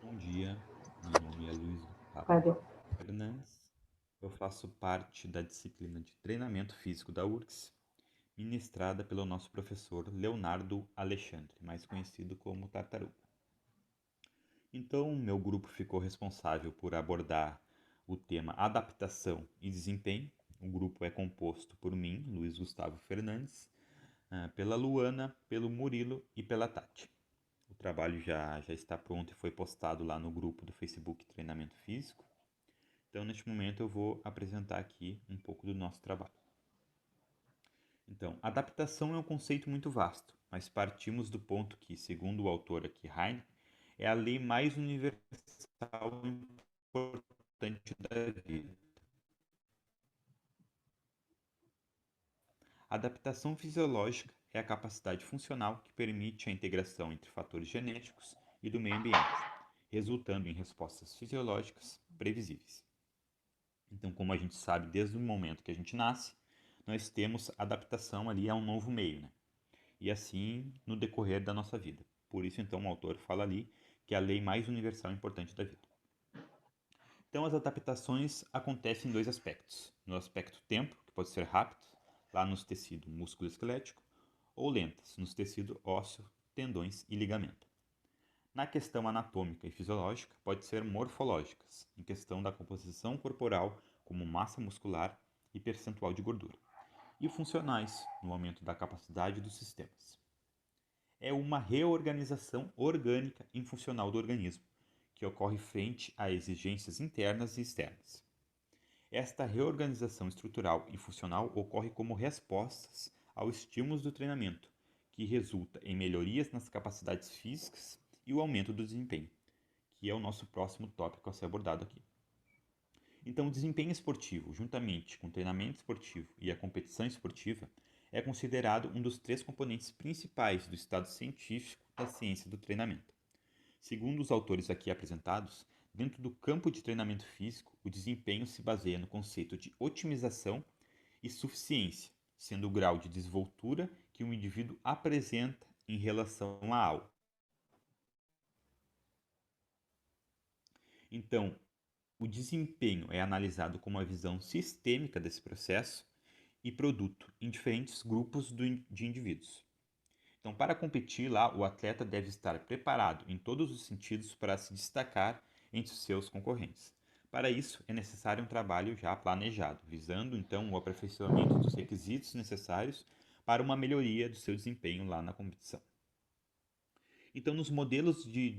Bom dia, meu nome é Luiz Gustavo Fernandes. Eu faço parte da disciplina de treinamento físico da URGS, ministrada pelo nosso professor Leonardo Alexandre, mais conhecido como Tartaruga. Então, meu grupo ficou responsável por abordar o tema adaptação e desempenho. O grupo é composto por mim, Luiz Gustavo Fernandes, pela Luana, pelo Murilo e pela Tati. O trabalho já está pronto e foi postado lá no grupo do Facebook Treinamento Físico. Então, neste momento, eu vou apresentar aqui um pouco do nosso trabalho. Então, adaptação é um conceito muito vasto, mas partimos do ponto que, segundo o autor aqui, Heine, é a lei mais universal e importante da vida. A adaptação fisiológica é a capacidade funcional que permite a integração entre fatores genéticos e do meio ambiente, resultando em respostas fisiológicas previsíveis. Então, como a gente sabe, desde o momento que a gente nasce, nós temos adaptação ali a um novo meio, né? E assim no decorrer da nossa vida. Por isso, então, o autor fala ali que é a lei mais universal e importante da vida. Então, as adaptações acontecem em dois aspectos. No aspecto tempo, que pode ser rápido, lá nos tecidos músculo-esquelético, ou lentas, nos tecidos ósseo, tendões e ligamento. Na questão anatômica e fisiológica, pode ser morfológicas, em questão da composição corporal, como massa muscular e percentual de gordura, e funcionais, no aumento da capacidade dos sistemas. É uma reorganização orgânica e funcional do organismo, que ocorre frente a exigências internas e externas. Esta reorganização estrutural e funcional ocorre como respostas aos estímulos do treinamento, que resulta em melhorias nas capacidades físicas e o aumento do desempenho, que é o nosso próximo tópico a ser abordado aqui. Então, o desempenho esportivo, juntamente com o treinamento esportivo e a competição esportiva, é considerado um dos três componentes principais do estado científico da ciência do treinamento. Segundo os autores aqui apresentados, dentro do campo de treinamento físico, o desempenho se baseia no conceito de otimização e suficiência, sendo o grau de desenvoltura que um indivíduo apresenta em relação a algo. Então, o desempenho é analisado com uma visão sistêmica desse processo e produto em diferentes grupos de indivíduos. Então, para competir lá, o atleta deve estar preparado em todos os sentidos para se destacar entre os seus concorrentes. Para isso, é necessário um trabalho já planejado, visando então o aperfeiçoamento dos requisitos necessários para uma melhoria do seu desempenho lá na competição. Então, nos modelos de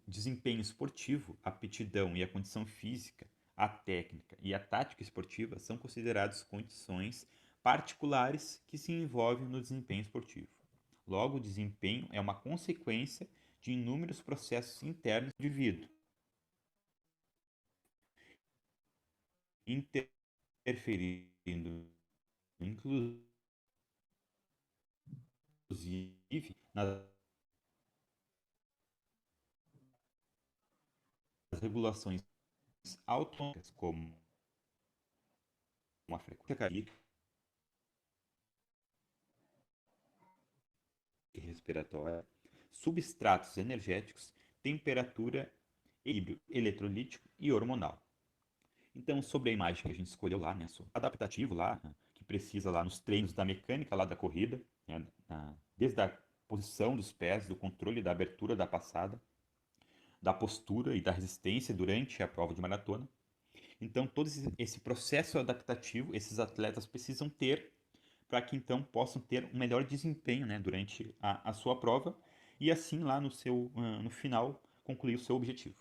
desempenho esportivo, a aptidão e a condição física, a técnica e a tática esportiva são considerados condições particulares que se envolvem no desempenho esportivo. Logo, o desempenho é uma consequência de inúmeros processos internos do indivíduo, interferindo, inclusive, nas regulações autônomas, como a frequência cardíaca e respiratória, substratos energéticos, temperatura, equilíbrio eletrolítico e hormonal. Então, sobre a imagem que a gente escolheu lá, né, adaptativo lá, que precisa lá nos treinos da mecânica lá da corrida, né, desde a posição dos pés, do controle da abertura da passada, da postura e da resistência durante a prova de maratona. Então, todo esse processo adaptativo, esses atletas precisam ter para que então possam ter um melhor desempenho, né, durante a sua prova e assim lá no final concluir o seu objetivo.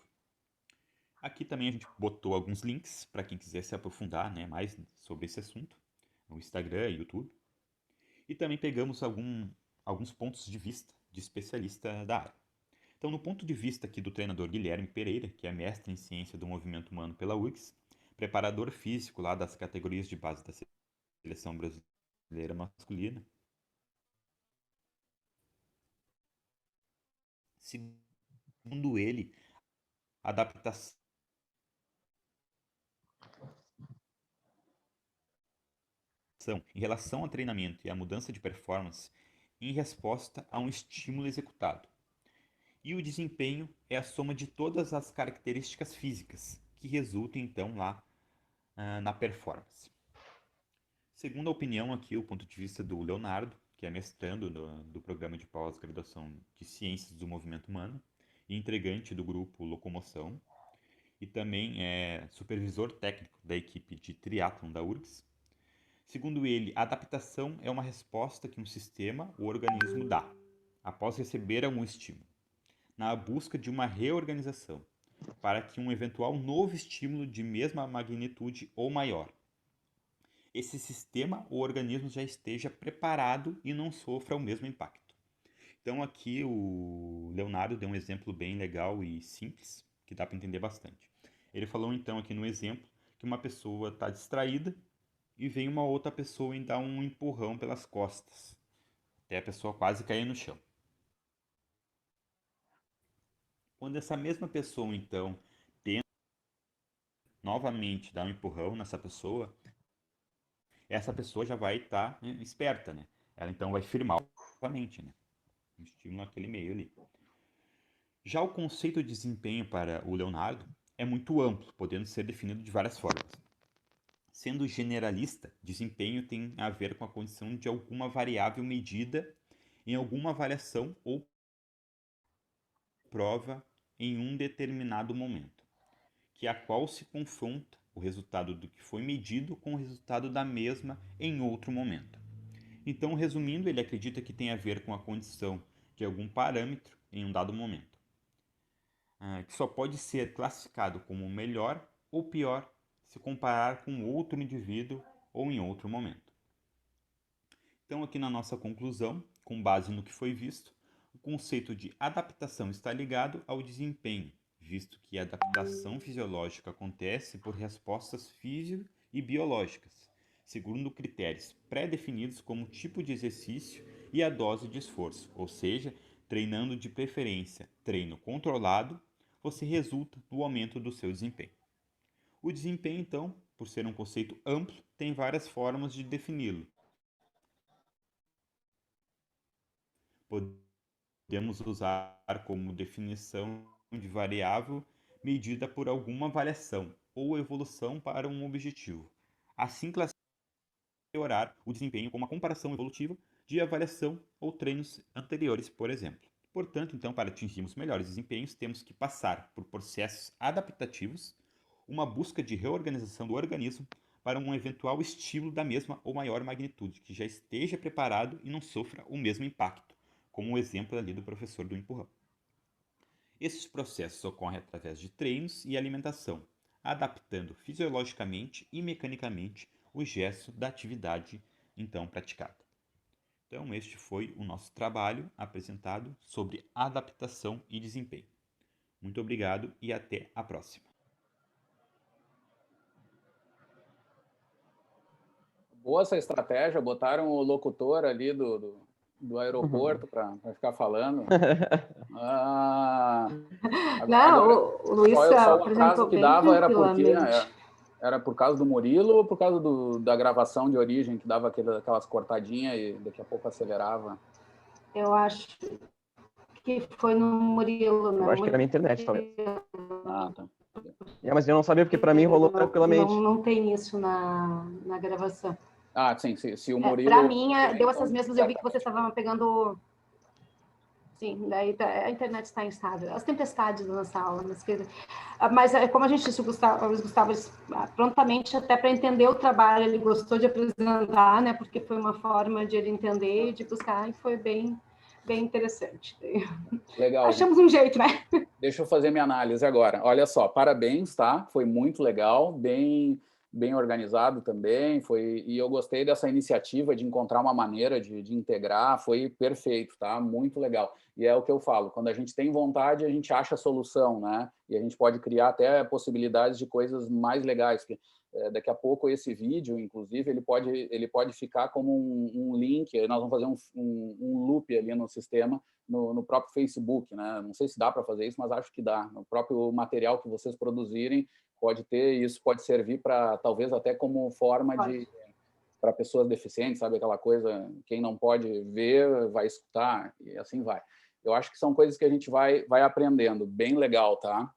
Aqui também a gente botou alguns links para quem quiser se aprofundar, né, mais sobre esse assunto, no Instagram e YouTube. E também pegamos alguns pontos de vista de especialista da área. Então, no ponto de vista aqui do treinador Guilherme Pereira, que é mestre em ciência do movimento humano pela URGS, preparador físico lá das categorias de base da seleção brasileira masculina, segundo ele, a adaptação em relação ao treinamento e à mudança de performance em resposta a um estímulo executado. E o desempenho é a soma de todas as características físicas que resultam então lá na performance. Segundo a opinião aqui, o ponto de vista do Leonardo, que é mestrando do programa de pós-graduação de Ciências do Movimento Humano e integrante do grupo Locomoção, e também é supervisor técnico da equipe de triatlon da URGS. Segundo ele, a adaptação é uma resposta que um sistema, o organismo, dá após receber algum estímulo, na busca de uma reorganização, para que um eventual novo estímulo de mesma magnitude ou maior, esse sistema, o organismo já esteja preparado e não sofra o mesmo impacto. Então aqui o Leonardo deu um exemplo bem legal e simples, que dá para entender bastante. Ele falou então aqui no exemplo que uma pessoa está distraída e vem uma outra pessoa e dá um empurrão pelas costas, até a pessoa quase cair no chão. Quando essa mesma pessoa então tenta novamente dar um empurrão nessa pessoa, essa pessoa já vai estar esperta, né? Ela então vai firmar novamente, né? Um estímulo naquele meio ali. Já o conceito de desempenho para o Leonardo é muito amplo, podendo ser definido de várias formas. Sendo generalista, desempenho tem a ver com a condição de alguma variável medida em alguma avaliação ou prova em um determinado momento, que a qual se confronta o resultado do que foi medido com o resultado da mesma em outro momento. Então, resumindo, ele acredita que tem a ver com a condição de algum parâmetro em um dado momento, que só pode ser classificado como melhor ou pior se comparar com outro indivíduo ou em outro momento. Então, aqui na nossa conclusão, com base no que foi visto, o conceito de adaptação está ligado ao desempenho, visto que a adaptação fisiológica acontece por respostas físico e biológicas, segundo critérios pré-definidos como tipo de exercício e a dose de esforço, ou seja, treinando de preferência treino controlado, você resulta no aumento do seu desempenho. O desempenho, então, por ser um conceito amplo, tem várias formas de defini-lo. Podemos usar como definição de variável medida por alguma variação ou evolução para um objetivo. Assim, melhorar o desempenho com uma comparação evolutiva de avaliação ou treinos anteriores, por exemplo. Portanto, então, para atingirmos melhores desempenhos, temos que passar por processos adaptativos, uma busca de reorganização do organismo para um eventual estímulo da mesma ou maior magnitude, que já esteja preparado e não sofra o mesmo impacto, como o exemplo ali do professor do empurrão. Esses processos ocorrem através de treinos e alimentação, adaptando fisiologicamente e mecanicamente o gesto da atividade então praticada. Então, este foi o nosso trabalho apresentado sobre adaptação e desempenho. Muito obrigado e até a próxima. Boa essa estratégia, botaram o locutor ali do aeroporto para ficar falando. Não, o Luiz só o apresentou atraso que bem dava era porque tranquilamente. era por causa do Murilo ou por causa da gravação de origem, que dava aquelas cortadinhas e daqui a pouco acelerava? Eu acho que foi no Murilo, né? Eu acho que era minha internet, talvez. Ah, tá. Mas eu não sabia, porque para mim rolou tranquilamente. Não tem isso na gravação. Ah, sim, se o Murilo... Para mim, deu essas mesmas, eu vi que você estava pegando... Sim, daí a internet está instável. As tempestades da nossa aula, mas como a gente disse, o Gustavo prontamente, até para entender o trabalho, ele gostou de apresentar, né? Porque foi uma forma de ele entender e de buscar, e foi bem interessante. Legal. Achamos um jeito, né? Deixa eu fazer minha análise agora. Olha só, parabéns, tá? Foi muito legal, bem organizado também, e eu gostei dessa iniciativa de encontrar uma maneira de integrar, foi perfeito, tá? Muito legal. E é o que eu falo, quando a gente tem vontade, a gente acha a solução, né? E a gente pode criar até possibilidades de coisas mais legais, porque daqui a pouco esse vídeo, inclusive, ele pode ficar como um link, nós vamos fazer um loop ali no sistema, no próprio Facebook, né? Não sei se dá para fazer isso, mas acho que dá. No próprio material que vocês produzirem, pode ter, isso pode servir para, talvez, até como forma para pessoas deficientes, sabe? Aquela coisa, quem não pode ver, vai escutar, e assim vai. Eu acho que são coisas que a gente vai aprendendo. Bem legal, tá?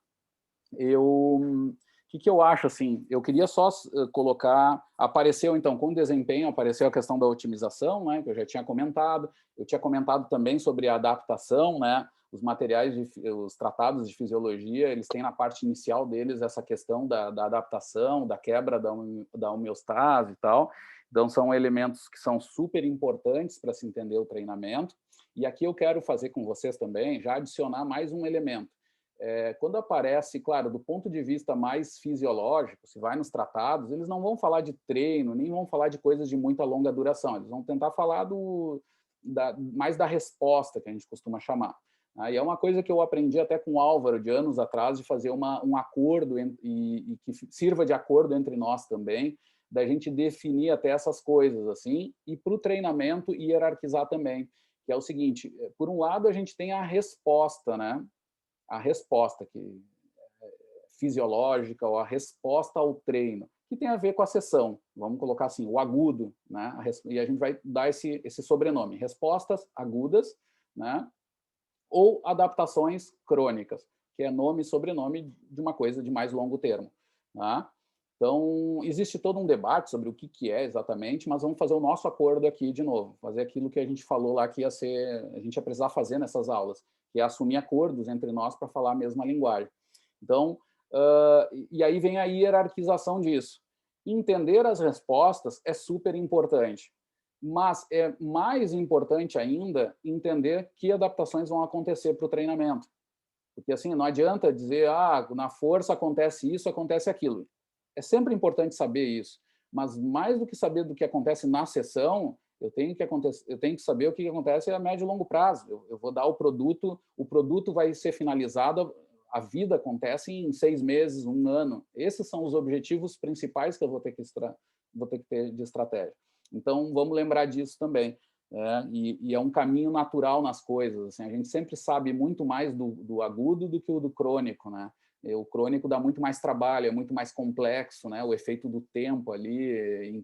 O que eu acho, assim, eu queria só colocar, apareceu, então, com desempenho, apareceu a questão da otimização, né, que eu já tinha comentado, eu tinha comentado também sobre a adaptação, né, os materiais, os tratados de fisiologia, eles têm na parte inicial deles essa questão da adaptação, da quebra da homeostase e tal, então são elementos que são super importantes para se entender o treinamento, e aqui eu quero fazer com vocês também, já adicionar mais um elemento. Quando aparece, claro, do ponto de vista mais fisiológico, se vai nos tratados, eles não vão falar de treino, nem vão falar de coisas de muita longa duração, eles vão tentar falar mais da resposta, que a gente costuma chamar. E é uma coisa que eu aprendi até com o Álvaro, de anos atrás, de fazer um acordo, e que sirva de acordo entre nós também, da gente definir até essas coisas, assim, e para o treinamento hierarquizar também, que é o seguinte, por um lado, a gente tem a resposta, né? A resposta fisiológica ou a resposta ao treino, que tem a ver com a sessão, vamos colocar assim, o agudo, né? E a gente vai dar esse sobrenome, respostas agudas, né? Ou adaptações crônicas, que é nome e sobrenome de uma coisa de mais longo termo, tá? Então, existe todo um debate sobre o que é exatamente, mas vamos fazer o nosso acordo aqui de novo, fazer aquilo que a gente falou lá que a gente ia precisar fazer nessas aulas, que é assumir acordos entre nós para falar a mesma linguagem. Então, e aí vem a hierarquização disso. Entender as respostas é super importante, mas é mais importante ainda entender que adaptações vão acontecer para o treinamento. Porque assim, não adianta dizer, na força acontece isso, acontece aquilo. É sempre importante saber isso, mas mais do que saber do que acontece na sessão, eu tenho que saber o que acontece a médio e longo prazo. Eu vou dar o produto vai ser finalizado, a vida acontece em 6 meses, 1 ano. Esses são os objetivos principais que eu vou ter que ter de estratégia. Então, vamos lembrar disso também. e é um caminho natural nas coisas. Assim, a gente sempre sabe muito mais do agudo do que o do crônico, né? O crônico dá muito mais trabalho, é muito mais complexo, né? O efeito do tempo ali,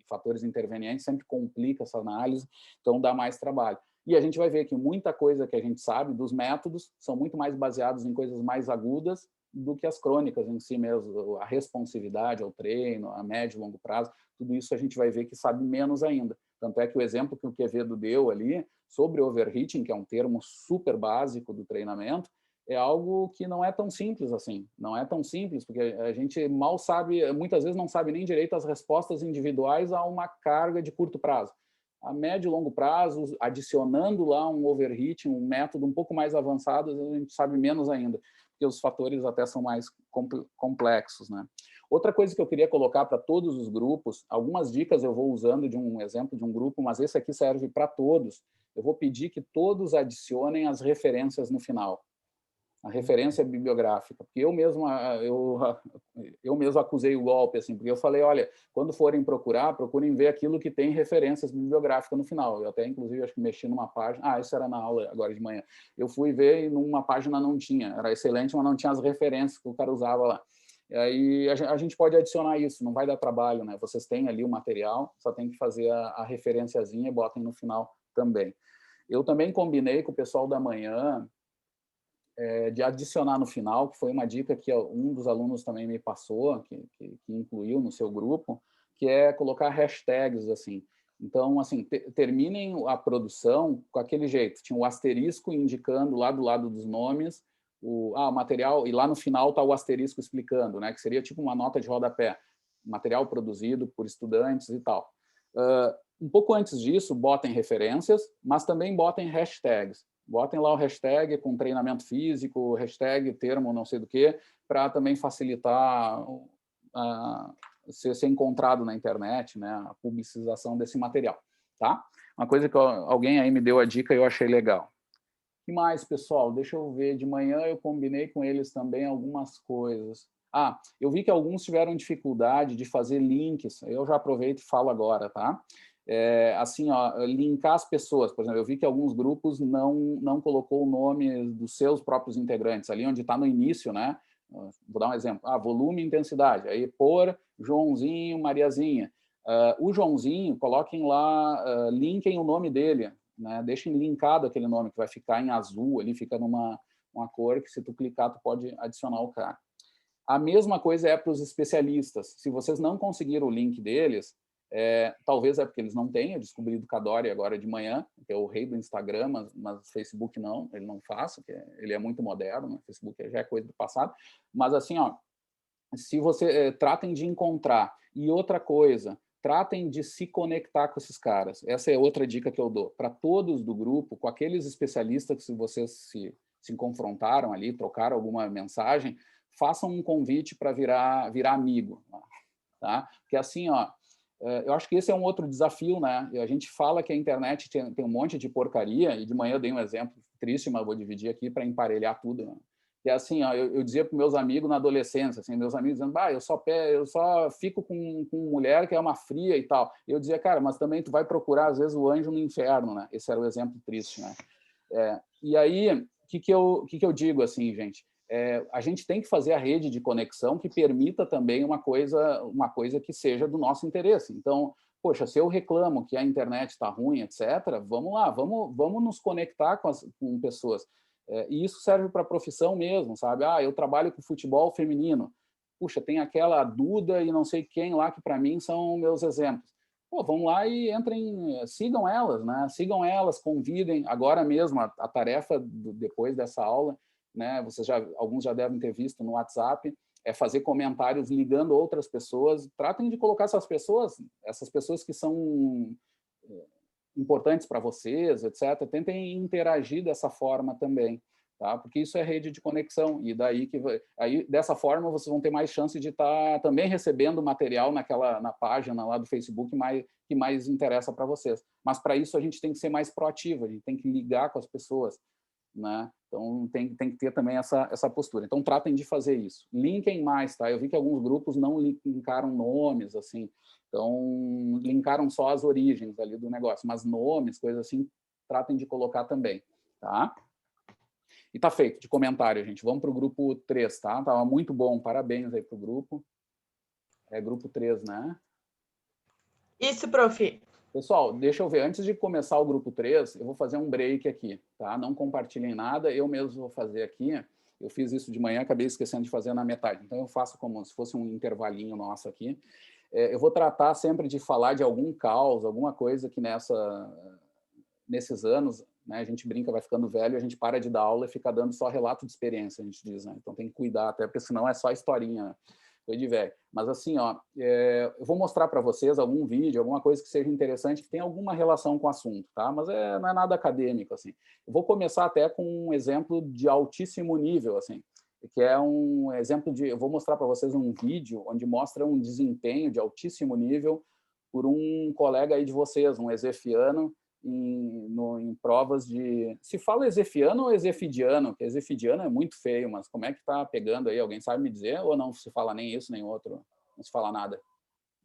fatores intervenientes, sempre complica essa análise, então dá mais trabalho. E a gente vai ver que muita coisa que a gente sabe dos métodos são muito mais baseados em coisas mais agudas do que as crônicas em si mesmo, a responsividade ao treino, a médio e longo prazo, tudo isso a gente vai ver que sabe menos ainda. Tanto é que o exemplo que o Quevedo deu ali sobre overheating, que é um termo super básico do treinamento, é algo que não é tão simples assim. Não é tão simples, porque a gente mal sabe, muitas vezes não sabe nem direito as respostas individuais a uma carga de curto prazo. A médio e longo prazo, adicionando lá um overheating, um método um pouco mais avançado, a gente sabe menos ainda, porque os fatores até são mais complexos, né? Outra coisa que eu queria colocar para todos os grupos, algumas dicas eu vou usando de um exemplo de um grupo, mas esse aqui serve para todos. Eu vou pedir que todos adicionem as referências no final. A referência bibliográfica, porque eu mesmo acusei o golpe, assim, porque eu falei, olha, quando forem procurar, procurem ver aquilo que tem referências bibliográficas no final. Eu até, inclusive, acho que mexi numa página, isso era na aula agora de manhã, eu fui ver e numa página não tinha, era excelente, mas não tinha as referências que o cara usava lá. E aí a gente pode adicionar isso, não vai dar trabalho, né? Vocês têm ali o material, só tem que fazer a referenciazinha e botem no final também. Eu também combinei com o pessoal da manhã, de adicionar no final, que foi uma dica que um dos alunos também me passou, que incluiu no seu grupo, que é colocar hashtags, assim. Então, assim, terminem a produção com aquele jeito. Tinha o asterisco indicando lá do lado dos nomes, o material, e lá no final está o asterisco explicando, né, que seria tipo uma nota de rodapé, material produzido por estudantes e tal. Um pouco antes disso, botem referências, mas também botem hashtags. Botem lá o hashtag com treinamento físico, hashtag termo não sei do que, para também facilitar ser encontrado na internet, né, a publicização desse material. Tá? Uma coisa que alguém aí me deu a dica e eu achei legal. O que mais, pessoal? Deixa eu ver. De manhã eu combinei com eles também algumas coisas. Eu vi que alguns tiveram dificuldade de fazer links. Eu já aproveito e falo agora, tá? Assim, linkar as pessoas. Por exemplo, eu vi que alguns grupos não colocou o nome dos seus próprios integrantes, ali onde está no início, né? Vou dar um exemplo. Volume e intensidade. Aí, por Joãozinho, Mariazinha. O Joãozinho, coloquem lá, linkem o nome dele, né? Deixem linkado aquele nome, que vai ficar em azul, ali fica numa cor que, se tu clicar, tu pode adicionar o cara. A mesma coisa é para os especialistas. Se vocês não conseguiram o link deles, talvez é porque eles não têm. Eu descobri do Cadore agora de manhã, que é o rei do Instagram, mas o Facebook não, ele não faz, ele é muito moderno, né? O Facebook já é coisa do passado. Mas assim, se você tratem de encontrar. E outra coisa, tratem de se conectar com esses caras. Essa é outra dica que eu dou. Para todos do grupo, com aqueles especialistas que vocês se confrontaram ali, trocaram alguma mensagem, façam um convite para virar amigo. Tá? Porque assim, eu acho que esse é um outro desafio, né? A gente fala que a internet tem um monte de porcaria, e de manhã eu dei um exemplo triste, mas vou dividir aqui para emparelhar tudo, né? Que é assim, eu dizia para meus amigos na adolescência, assim, meus amigos dizendo, eu só fico com mulher que é uma fria e tal. Eu dizia, cara, mas também tu vai procurar, às vezes, o anjo no inferno, né? Esse era o exemplo triste, né? E aí, o que eu digo, assim, gente? A gente tem que fazer a rede de conexão que permita também uma coisa que seja do nosso interesse. Então, poxa, se eu reclamo que a internet está ruim, etc., vamos lá, vamos nos conectar com pessoas. E isso serve para a profissão mesmo, sabe? Eu trabalho com futebol feminino. Puxa, tem aquela Duda e não sei quem lá que, para mim, são meus exemplos. Vamos lá e sigam elas, né? Sigam elas, convidem. Agora mesmo, a tarefa depois dessa aula, né? Alguns já devem ter visto no WhatsApp, é fazer comentários ligando outras pessoas. Tratem de colocar essas pessoas que são importantes para vocês, etc. Tentem interagir dessa forma também, tá? Porque isso é rede de conexão, e dessa forma vocês vão ter mais chance de estar também recebendo material na página lá do Facebook que mais interessa para vocês. Mas para isso a gente tem que ser mais proativo, a gente tem que ligar com as pessoas, né? Então, tem que ter também essa postura. Então, tratem de fazer isso. Linkem mais, tá? Eu vi que alguns grupos não linkaram nomes, assim. Então, linkaram só as origens ali do negócio. Mas nomes, coisas assim, tratem de colocar também, tá? E tá feito de comentário, gente. Vamos para o grupo 3, tá? Tava muito bom. Parabéns aí para o grupo. É grupo 3, né? Isso, prof. Pessoal, deixa eu ver. Antes de começar o grupo 3, eu vou fazer um break aqui, tá? Não compartilhem nada, eu mesmo vou fazer aqui. Eu fiz isso de manhã, acabei esquecendo de fazer na metade. Então, eu faço como se fosse um intervalinho nosso aqui. Eu vou tratar sempre de falar de algum caos, alguma coisa que nesses anos, né, a gente brinca, vai ficando velho, a gente para de dar aula e fica dando só relato de experiência, a gente diz, né? Então, tem que cuidar, até porque senão é só historinha, foi de velho. Mas assim, ó, eu vou mostrar para vocês algum vídeo, alguma coisa que seja interessante, que tenha alguma relação com o assunto, tá? Mas não é nada acadêmico, assim. Eu vou começar até com um exemplo de altíssimo nível, assim, que é um exemplo de... Eu vou mostrar para vocês um vídeo onde mostra um desempenho de altíssimo nível por um colega aí de vocês, um ezefiano, em provas de... Se fala ezefiano ou ezefidiano? Porque ezefidiano é muito feio, mas como é que está pegando aí? Alguém sabe me dizer? Ou não se fala nem isso, nem outro? Não se fala nada?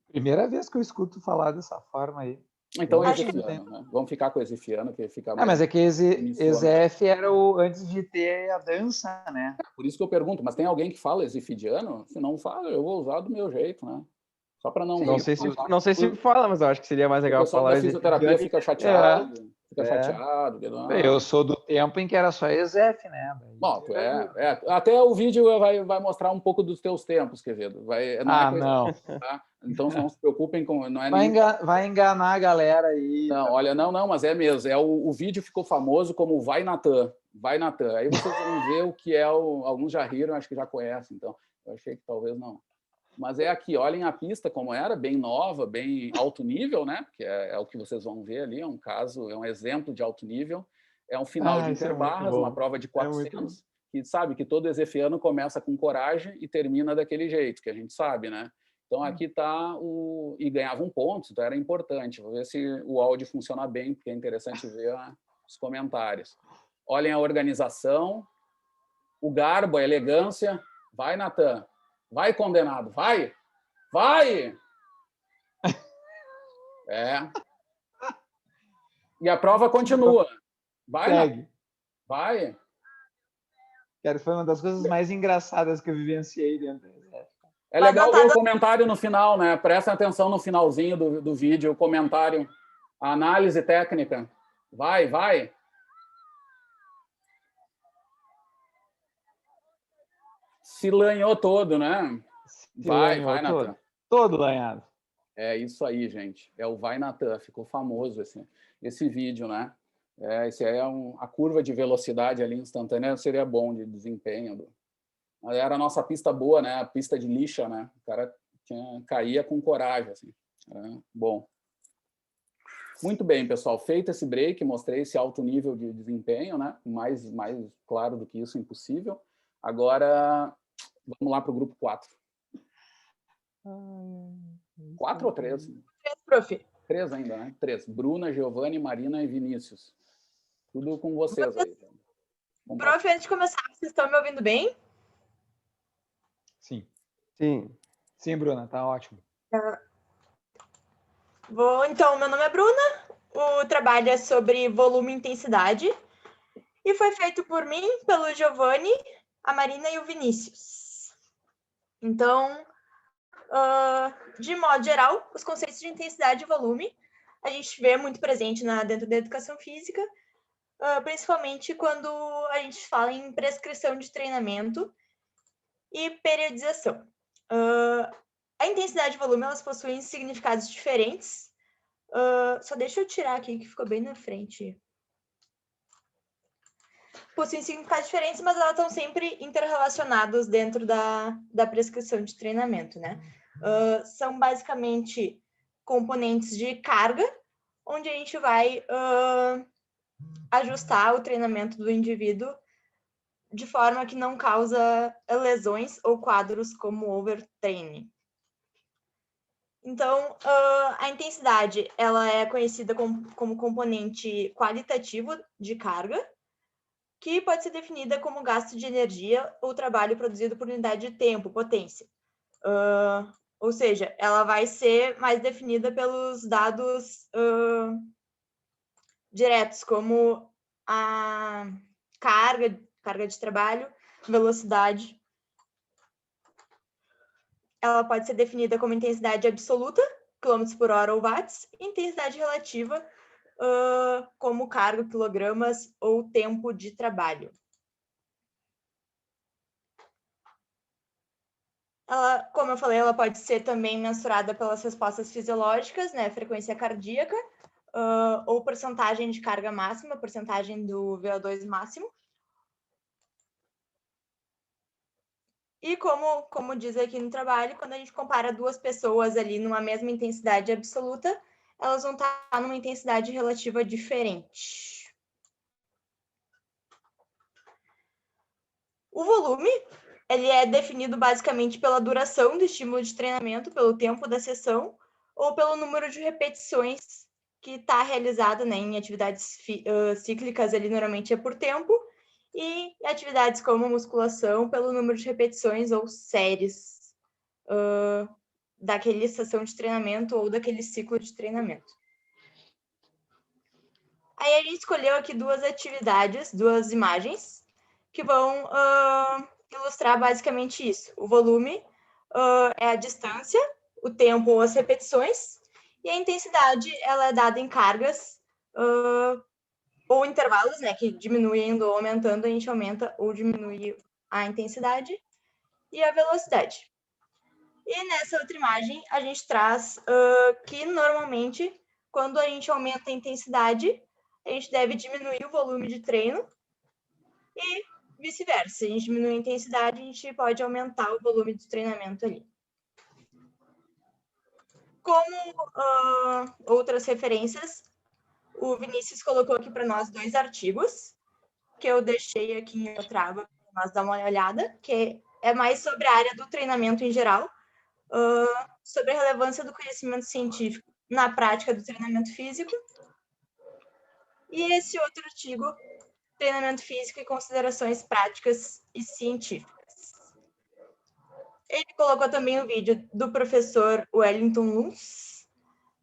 Primeira vez que eu escuto falar dessa forma aí. Então, Acho que ezefiano, né? Vamos ficar com o ezefiano, que fica mais... mas é que Ezef era antes de ter a dança, né? Por isso que eu pergunto, mas tem alguém que fala ezefidiano? Se não fala, eu vou usar do meu jeito, né? Só para não... Não sei se fala, mas eu acho que seria mais legal falar. O pessoal da fisioterapia fica chateado, chateado. Eu sou do tempo em que era só Ezef, né? Bom, até o vídeo vai mostrar um pouco dos teus tempos, Quevedo. Não. Tá? Então, não se preocupem com... Não é vai enganar a galera aí. Não, tá? Olha, não, mas é mesmo. O vídeo ficou famoso como Vai Natan. Vai Natan. Aí vocês vão ver o que é alguns já riram, acho que já conhecem, então eu achei que talvez não. Mas é aqui, olhem a pista como era, bem nova, bem alto nível, né? Que é o que vocês vão ver ali, é um exemplo de alto nível. É um final de Interbarras, uma prova de 400, que sabe que todo ezefiano começa com coragem e termina daquele jeito, que a gente sabe, né? Então aqui está e ganhava um ponto, então era importante. Vou ver se o áudio funciona bem, porque é interessante ver os comentários. Olhem a organização, o garbo, a elegância. Vai, Natan. Vai, condenado. Vai! Vai! E a prova continua. Vai, segue. Vai. Cara, foi uma das coisas mais engraçadas que eu vivenciei dentro do exército. É legal ver o comentário no final, né? Prestem atenção no finalzinho do vídeo, o comentário, a análise técnica. Vai, vai. Se lanhou todo, né? Vai, Natan. Todo lanhado. É isso aí, gente. É o Vai, Natan. Ficou famoso esse vídeo, né? Esse aí é a curva de velocidade ali instantânea, seria bom de desempenho. Era a nossa pista boa, né? A pista de lixa, né? O cara caía com coragem, assim. Bom. Muito bem, pessoal. Feito esse break, mostrei esse alto nível de desempenho, né? Mais claro do que isso, impossível. Agora, vamos lá para o grupo 4. 4 ou 3? 3, prof. 3 ainda, né? 3. Bruna, Giovanni, Marina e Vinícius. Tudo com vocês aí. Prof, antes de começar, vocês estão me ouvindo bem? Sim. Sim, Bruna, tá ótimo. Então, meu nome é Bruna, o trabalho é sobre volume e intensidade, e foi feito por mim, pelo Giovanni, a Marina e o Vinícius. Então, de modo geral, os conceitos de intensidade e volume a gente vê muito presente dentro da educação física, principalmente quando a gente fala em prescrição de treinamento e periodização. A intensidade e o volume, elas possuem significados diferentes. Só deixa eu tirar aqui, que ficou bem na frente. Possuem significados diferentes, mas elas estão sempre interrelacionadas dentro da prescrição de treinamento, né? São basicamente componentes de carga, onde a gente vai ajustar o treinamento do indivíduo de forma que não causa lesões ou quadros como overtraining. Então, a intensidade ela é conhecida como componente qualitativo de carga, que pode ser definida como gasto de energia ou trabalho produzido por unidade de tempo, potência. Ou seja, ela vai ser mais definida pelos dados diretos, como a carga de trabalho, velocidade. Ela pode ser definida como intensidade absoluta, km por hora ou watts, e intensidade relativa, como carga, quilogramas ou tempo de trabalho. Ela, como eu falei, ela pode ser também mensurada pelas respostas fisiológicas, né? Frequência cardíaca, ou porcentagem de carga máxima, porcentagem do VO2 máximo. E como diz aqui no trabalho, quando a gente compara duas pessoas ali numa mesma intensidade absoluta, elas vão estar numa intensidade relativa diferente. O volume, ele é definido basicamente pela duração do estímulo de treinamento, pelo tempo da sessão, ou pelo número de repetições que está realizado, né, em atividades cíclicas, ali normalmente é por tempo, e atividades como musculação, pelo número de repetições ou séries daquele sessão de treinamento ou daquele ciclo de treinamento. Aí a gente escolheu aqui duas atividades, duas imagens, que vão ilustrar basicamente isso. O volume é a distância, o tempo ou as repetições, e a intensidade ela é dada em cargas ou intervalos, né, que diminuindo ou aumentando, a gente aumenta ou diminui a intensidade e a velocidade. E nessa outra imagem, a gente traz que normalmente, quando a gente aumenta a intensidade, a gente deve diminuir o volume de treino e vice-versa. Se a gente diminuir a intensidade, a gente pode aumentar o volume de treinamento ali. Como outras referências, o Vinícius colocou aqui para nós 2 artigos, que eu deixei aqui em outra aba para nós dar uma olhada, que é mais sobre a área do treinamento em geral, sobre a relevância do conhecimento científico na prática do treinamento físico. E esse outro artigo, treinamento físico e considerações práticas e científicas. Ele colocou também o vídeo do professor Wellington Luns,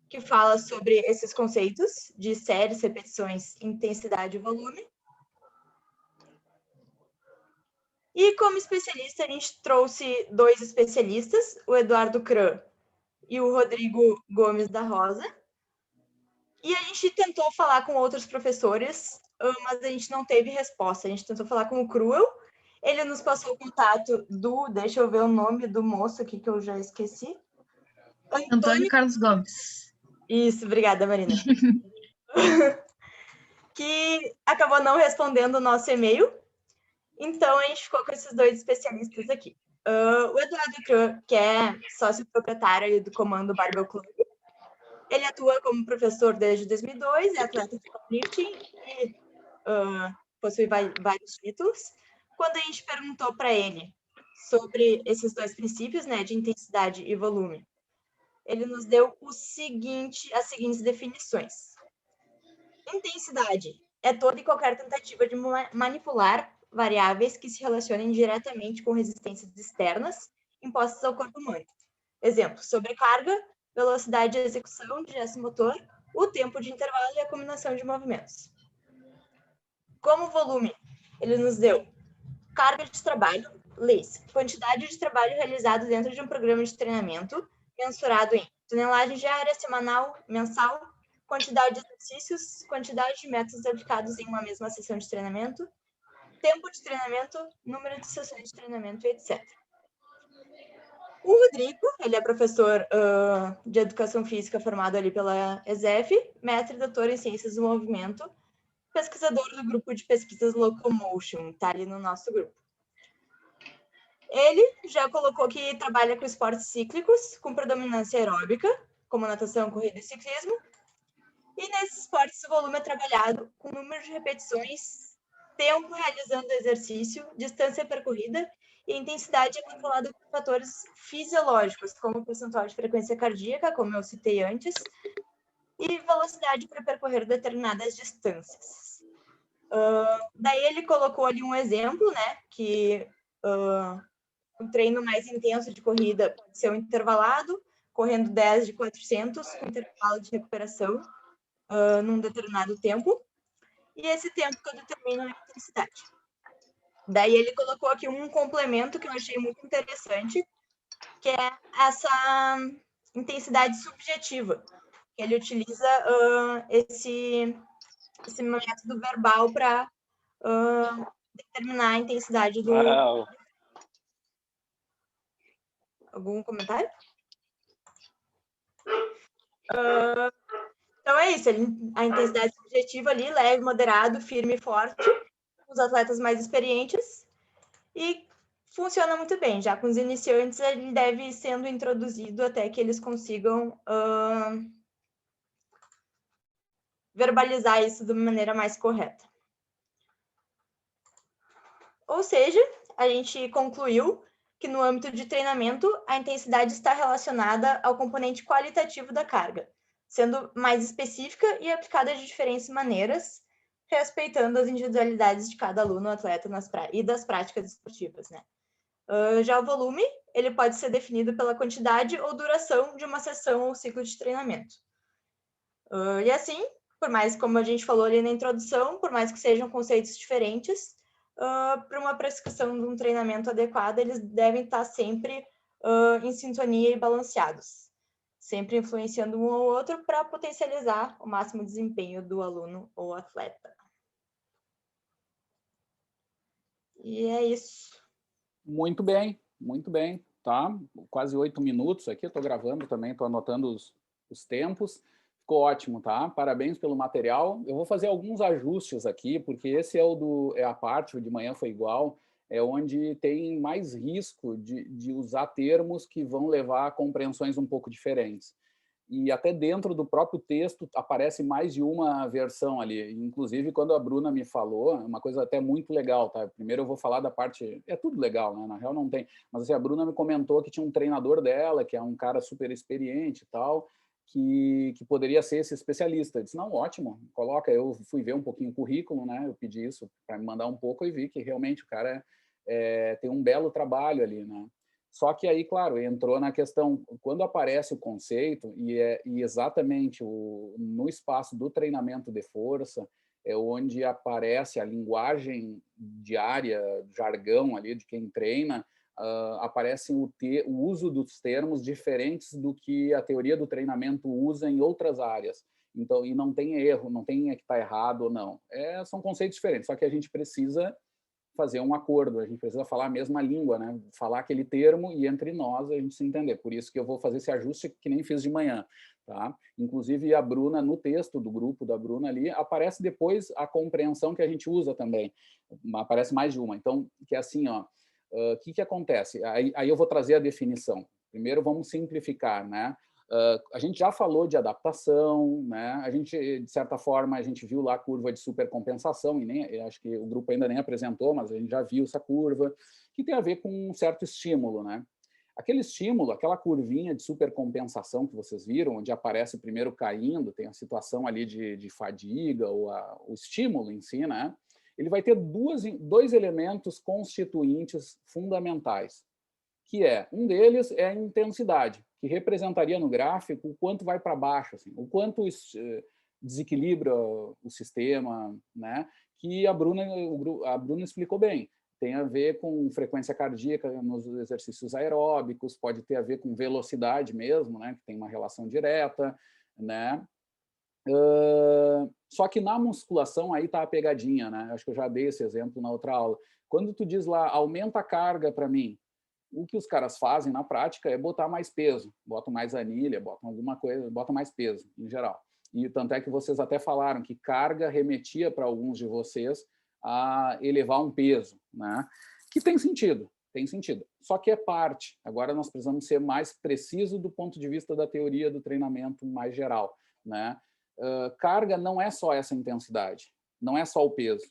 que fala sobre esses conceitos de séries, repetições, intensidade e volume. E como especialista, a gente trouxe 2 especialistas, o Eduardo Kran e o Rodrigo Gomes da Rosa. E a gente tentou falar com outros professores, mas a gente não teve resposta. A gente tentou falar com o Cruel, ele nos passou o contato do... Deixa eu ver o nome do moço aqui, que eu já esqueci. Antônio Carlos Gomes. Isso, obrigada, Marina. Que acabou não respondendo o nosso e-mail. Então, a gente ficou com esses 2 especialistas aqui. O Eduardo Kran, que é sócio proprietário do Comando Barbell Club, ele atua como professor desde 2002, é atleta de powerlifting e possui vários títulos. Quando a gente perguntou para ele sobre esses 2 princípios, né, de intensidade e volume, ele nos deu as seguintes definições. Intensidade é toda e qualquer tentativa de manipular variáveis que se relacionem diretamente com resistências externas impostas ao corpo humano. Exemplo, sobrecarga, velocidade de execução de gesto motor, o tempo de intervalo e a combinação de movimentos. Como volume, ele nos deu carga de trabalho, LACE, quantidade de trabalho realizado dentro de um programa de treinamento, mensurado em tonelagem diária, semanal, mensal, quantidade de exercícios, quantidade de métodos aplicados em uma mesma sessão de treinamento, tempo de treinamento, número de sessões de treinamento, etc. O Rodrigo, ele é professor de Educação Física formado ali pela ESEF, mestre e doutor em Ciências do Movimento, pesquisador do grupo de pesquisas Locomotion, está ali no nosso grupo. Ele já colocou que trabalha com esportes cíclicos, com predominância aeróbica, como natação, corrida e ciclismo, e nesses esportes o volume é trabalhado com número de repetições, tempo realizando o exercício, distância percorrida, e a intensidade é controlada por fatores fisiológicos, como o percentual de frequência cardíaca, como eu citei antes, e velocidade para percorrer determinadas distâncias. Daí ele colocou ali um exemplo, né, que um treino mais intenso de corrida pode ser um intervalado, correndo 10 de 400, com intervalo de recuperação num determinado tempo, e esse tempo que eu determino a intensidade. Daí ele colocou aqui um complemento que eu achei muito interessante, que é essa intensidade subjetiva. Ele utiliza esse método verbal para determinar a intensidade do... Algum comentário? Então é isso, a intensidade subjetiva ali, leve, moderado, firme e forte, os atletas mais experientes, e funciona muito bem. Já com os iniciantes, ele deve ir sendo introduzido até que eles consigam verbalizar isso de uma maneira mais correta. Ou seja, a gente concluiu que no âmbito de treinamento, a intensidade está relacionada ao componente qualitativo da carga, sendo mais específica e aplicada de diferentes maneiras, respeitando as individualidades de cada aluno, atleta e das práticas esportivas, né? Já o volume, ele pode ser definido pela quantidade ou duração de uma sessão ou ciclo de treinamento. E assim, por mais, como a gente falou ali na introdução, por mais que sejam conceitos diferentes, para uma prescrição de um treinamento adequado, eles devem estar sempre em sintonia e balanceados, sempre influenciando um ao outro para potencializar o máximo desempenho do aluno ou atleta. E é isso. Muito bem, tá? Quase 8 minutos aqui, estou gravando também, estou anotando os tempos. Ficou ótimo, tá? Parabéns pelo material. Eu vou fazer alguns ajustes aqui, porque esse é a parte, o de manhã foi igual, é onde tem mais risco de usar termos que vão levar a compreensões um pouco diferentes. E até dentro do próprio texto aparece mais de uma versão ali. Inclusive, quando a Bruna me falou, é uma coisa até muito legal, tá? Primeiro eu vou falar da parte... É tudo legal, né? Na real não tem. Mas assim, a Bruna me comentou que tinha um treinador dela, que é um cara super experiente e tal, que poderia ser esse especialista. Eu disse, não, ótimo, coloca. Eu fui ver um pouquinho o currículo, né? Eu pedi isso para me mandar um pouco e vi que realmente o cara tem um belo trabalho ali, né? Só que aí, claro, entrou na questão, quando aparece o conceito, e exatamente no espaço do treinamento de força, é onde aparece a linguagem diária, jargão ali de quem treina, aparece o uso dos termos diferentes do que a teoria do treinamento usa em outras áreas. Então, e não tem erro, não tem que está errado ou não. São conceitos diferentes, só que a gente precisa fazer um acordo, a gente precisa falar a mesma língua, né? Falar aquele termo e entre nós a gente se entender. Por isso que eu vou fazer esse ajuste que nem fiz de manhã, tá? Inclusive a Bruna, no texto do grupo da Bruna ali, aparece depois a compreensão que a gente usa também. Aparece mais de uma. Então, que é assim, ó, o que acontece? Aí eu vou trazer a definição. Primeiro vamos simplificar, né? A gente já falou de adaptação, né? A gente, de certa forma, a gente viu lá a curva de supercompensação, e acho que o grupo ainda nem apresentou, mas a gente já viu essa curva, que tem a ver com um certo estímulo, né? Aquele estímulo, aquela curvinha de supercompensação que vocês viram, onde aparece primeiro caindo, tem a situação ali de fadiga, ou o estímulo em si, né? Ele vai ter dois elementos constituintes fundamentais, que um deles é a intensidade, que representaria no gráfico o quanto vai para baixo, assim, o quanto desequilibra o sistema, né? Que a Bruna explicou bem. Tem a ver com frequência cardíaca nos exercícios aeróbicos, pode ter a ver com velocidade mesmo, né? Que tem uma relação direta, né? Só que na musculação aí está a pegadinha, né? Acho que eu já dei esse exemplo na outra aula. Quando tu diz lá, aumenta a carga para mim, o que os caras fazem na prática é botar mais peso, botam mais anilha, botam alguma coisa, botam mais peso, em geral. E tanto é que vocês até falaram que carga remetia para alguns de vocês a elevar um peso, né? Que tem sentido. Só que é parte. Agora nós precisamos ser mais precisos do ponto de vista da teoria do treinamento mais geral, né? Carga não é só essa intensidade, não é só o peso.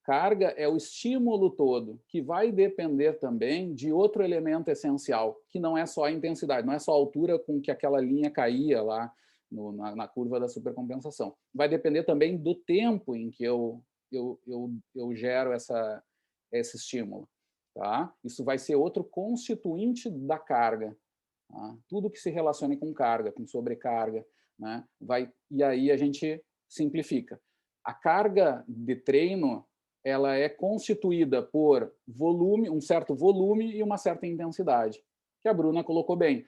Carga é o estímulo todo, que vai depender também de outro elemento essencial, que não é só a intensidade, não é só a altura com que aquela linha caía lá na curva da supercompensação. Vai depender também do tempo em que eu eu gero esse estímulo. Tá? Isso vai ser outro constituinte da carga. Tá? Tudo que se relacione com carga, com sobrecarga, né? E aí a gente simplifica. A carga de treino, ela é constituída por volume, um certo volume e uma certa intensidade, que a Bruna colocou bem.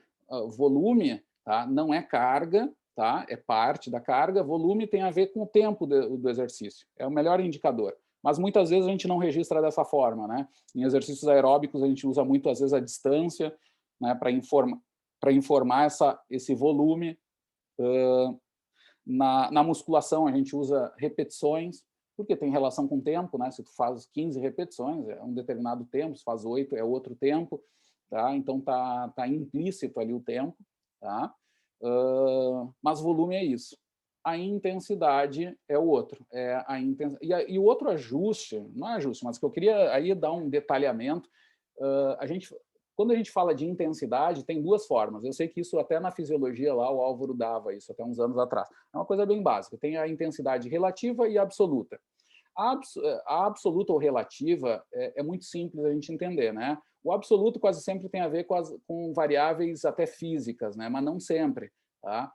Volume, tá? Não é carga, tá? É parte da carga. Volume tem a ver com o tempo do exercício. É o melhor indicador. Mas muitas vezes a gente não registra dessa forma, né? Em exercícios aeróbicos a gente usa muito, às vezes, a distância, né? Para informar esse volume. Na musculação a gente usa repetições, porque tem relação com o tempo, né? Se tu faz 15 repetições, é um determinado tempo, se faz 8 é outro tempo, tá? Então tá implícito ali o tempo, tá? Mas volume é isso. A intensidade é o outro. E o outro ajuste, não é ajuste, mas que eu queria aí dar um detalhamento. Quando a gente fala de intensidade, tem duas formas. Eu sei que isso até na fisiologia lá o Álvaro dava isso até uns anos atrás. É uma coisa bem básica. Tem a intensidade relativa e absoluta. A absoluta ou relativa é muito simples a gente entender, né? O absoluto quase sempre tem a ver com variáveis até físicas, né? Mas não sempre, tá?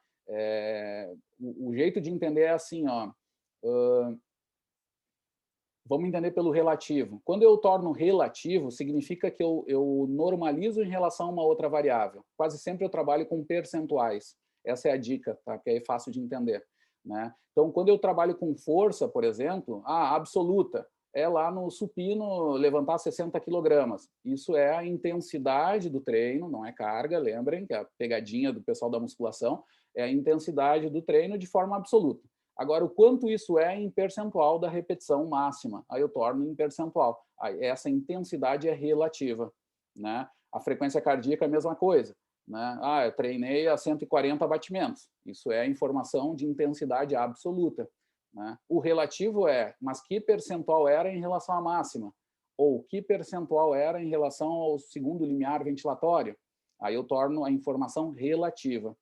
O jeito de entender é assim, ó. Vamos entender pelo relativo. Quando eu torno relativo, significa que eu normalizo em relação a uma outra variável. Quase sempre eu trabalho com percentuais. Essa é a dica, tá? Que é fácil de entender, né? Então, quando eu trabalho com força, por exemplo, a absoluta é lá no supino levantar 60 quilogramas. Isso é a intensidade do treino, não é carga, lembrem que a pegadinha do pessoal da musculação é a intensidade do treino de forma absoluta. Agora, o quanto isso é em percentual da repetição máxima? Aí eu torno em percentual. Aí essa intensidade é relativa, né? A frequência cardíaca é a mesma coisa, né? Eu treinei a 140 batimentos. Isso é informação de intensidade absoluta, né? O relativo mas que percentual era em relação à máxima? Ou que percentual era em relação ao segundo limiar ventilatório? Aí eu torno a informação relativa.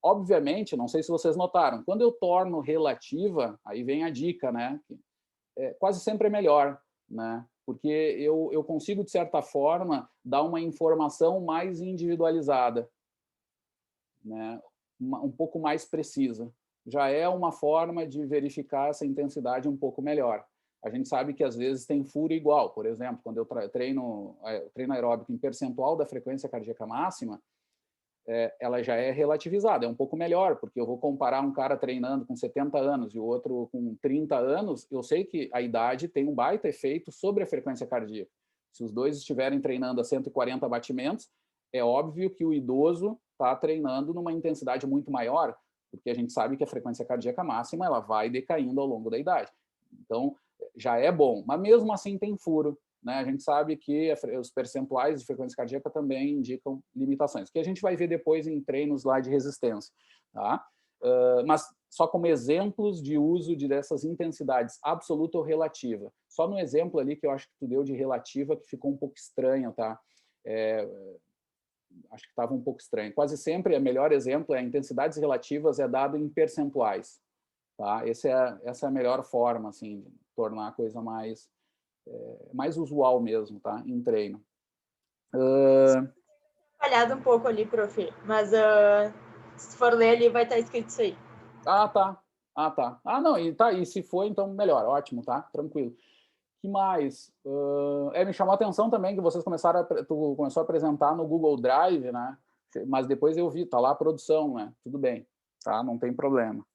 Obviamente, não sei se vocês notaram, quando eu torno relativa, aí vem a dica, né? Quase sempre é melhor, né? Porque eu consigo, de certa forma, dar uma informação mais individualizada, né? Um pouco mais precisa. Já é uma forma de verificar essa intensidade um pouco melhor. A gente sabe que, às vezes, tem furo igual. Por exemplo, quando eu treino aeróbico em percentual da frequência cardíaca máxima, ela já é relativizada, é um pouco melhor, porque eu vou comparar um cara treinando com 70 anos e o outro com 30 anos, eu sei que a idade tem um baita efeito sobre a frequência cardíaca. Se os dois estiverem treinando a 140 batimentos, é óbvio que o idoso está treinando numa intensidade muito maior, porque a gente sabe que a frequência cardíaca máxima ela vai decaindo ao longo da idade. Então, já é bom, mas mesmo assim tem furo, né? A gente sabe que os percentuais de frequência cardíaca também indicam limitações, que a gente vai ver depois em treinos lá de resistência, tá? Mas só como exemplos de uso dessas intensidades, absoluta ou relativa. Só no exemplo ali que eu acho que tu deu de relativa, que ficou um pouco estranho, tá? Acho que estava um pouco estranho. Quase sempre, o melhor exemplo intensidades relativas é dado em percentuais, tá? Essa é a melhor forma, assim, de tornar a coisa mais usual mesmo, tá? Em treino. Falhado um pouco ali, prof. Mas se for ler ali, vai estar escrito isso aí. Tá. Não, e se for, então melhor, ótimo, tá? Tranquilo. Que mais? Me chamou a atenção também que vocês tu começou a apresentar no Google Drive, né? Mas depois eu vi, tá lá a produção, né? Tudo bem, tá? Não tem problema.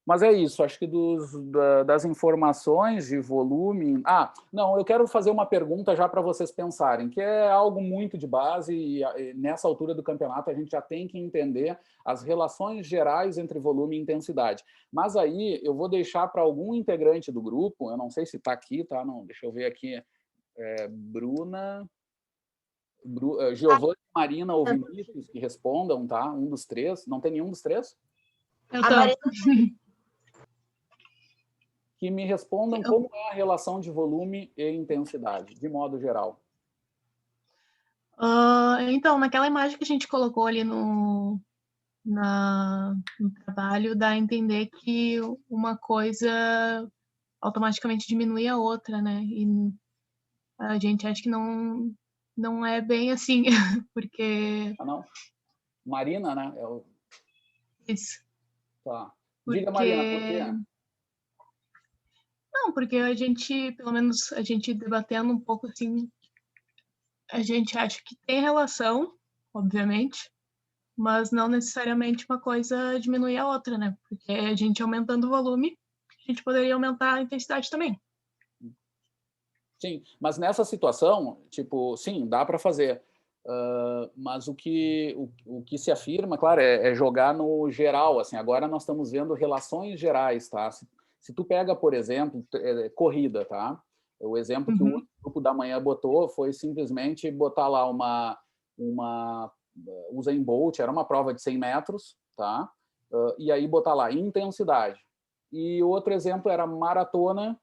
Mas é isso, acho que das informações de volume... não, eu quero fazer uma pergunta já para vocês pensarem, que é algo muito de base e nessa altura do campeonato a gente já tem que entender as relações gerais entre volume e intensidade. Mas aí eu vou deixar para algum integrante do grupo, eu não sei se está aqui, tá? Não, deixa eu ver aqui. Bruna... Giovanni, Marina ou Vinícius que respondam, tá? Um dos três. Não tem nenhum dos três? Eu A Marina... Que me respondam como é a relação de volume e intensidade, de modo geral. Então, naquela imagem que a gente colocou ali no no trabalho dá a entender que uma coisa automaticamente diminui a outra, né? E a gente acha que não é bem assim, porque Ah, não? Marina, né? isso, Tá. Diga, Marina, por quê? porque não, porque a gente, pelo menos a gente debatendo um pouco assim, a gente acha que tem relação, obviamente, mas não necessariamente uma coisa diminui a outra, né? Porque a gente aumentando o volume, a gente poderia aumentar a intensidade também. Sim, mas nessa situação, tipo, sim, dá para fazer. Mas o que se afirma, claro, é jogar no geral. Assim, agora nós estamos vendo relações gerais, tá? Se tu pega, por exemplo, corrida, tá? O exemplo que o grupo da manhã botou foi simplesmente botar lá uma Usain Bolt, era uma prova de 100 metros, tá? E aí botar lá intensidade. E outro exemplo era maratona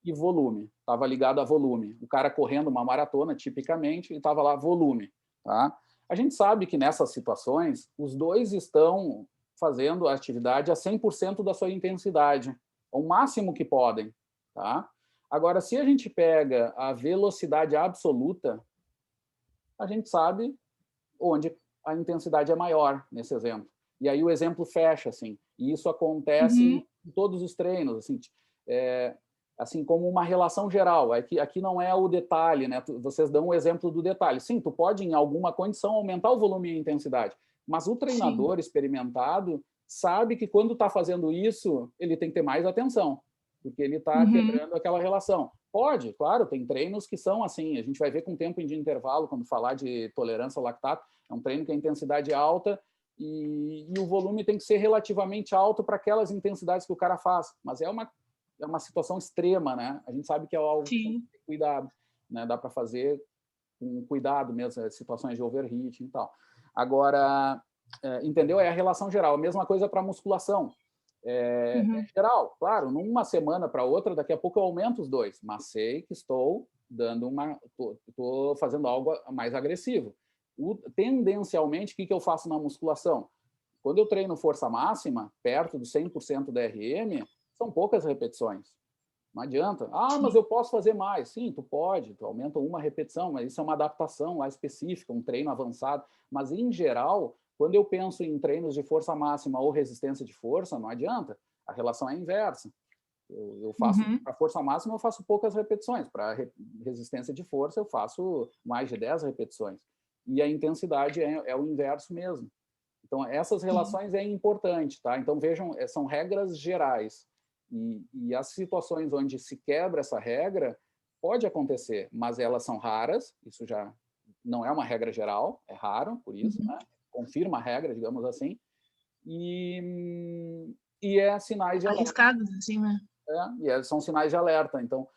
e volume, estava ligado a volume. O cara correndo uma maratona, tipicamente, e estava lá volume. Tá? A gente sabe que nessas situações, os dois estão fazendo a atividade a 100% da sua intensidade, ao máximo que podem. Tá? Agora, se a gente pega a velocidade absoluta, a gente sabe onde a intensidade é maior, nesse exemplo. E aí o exemplo fecha, assim. E isso acontece em todos os treinos, assim, assim como uma relação geral. Aqui não é o detalhe, né? Vocês dão o exemplo do detalhe. Sim, tu pode, em alguma condição, aumentar o volume e a intensidade, mas o treinador experimentado sabe que quando está fazendo isso, ele tem que ter mais atenção, porque ele está quebrando aquela relação. Pode, claro, tem treinos que são assim, a gente vai ver com tempo de intervalo, quando falar de tolerância ao lactato, é um treino que a intensidade é alta e o volume tem que ser relativamente alto para aquelas intensidades que o cara faz, mas é uma situação extrema, né? A gente sabe que é algo que tem que ter cuidado, né? Dá para fazer com cuidado mesmo, situações de overheating e tal. Agora, entendeu? É a relação geral. A mesma coisa para musculação. É geral, claro, numa semana para outra, daqui a pouco eu aumento os dois, mas sei que estou fazendo algo mais agressivo. Tendencialmente, o que eu faço na musculação? Quando eu treino força máxima, perto do 100% da RM, são poucas repetições. Não adianta. Mas eu posso fazer mais. Sim, tu pode. Tu aumenta uma repetição, mas isso é uma adaptação lá específica, um treino avançado. Mas, em geral, quando eu penso em treinos de força máxima ou resistência de força, não adianta. A relação é inversa. Eu faço, para força máxima, eu faço poucas repetições. Para resistência de força, eu faço mais de 10 repetições. E a intensidade é o inverso mesmo. Então, essas relações é importante, tá? Então, vejam, são regras gerais. E as situações onde se quebra essa regra, pode acontecer, mas elas são raras, isso já não é uma regra geral, é raro, por isso, né? Confirma a regra, digamos assim, e é sinais de alerta. Arriscados, assim, né? São sinais de alerta, então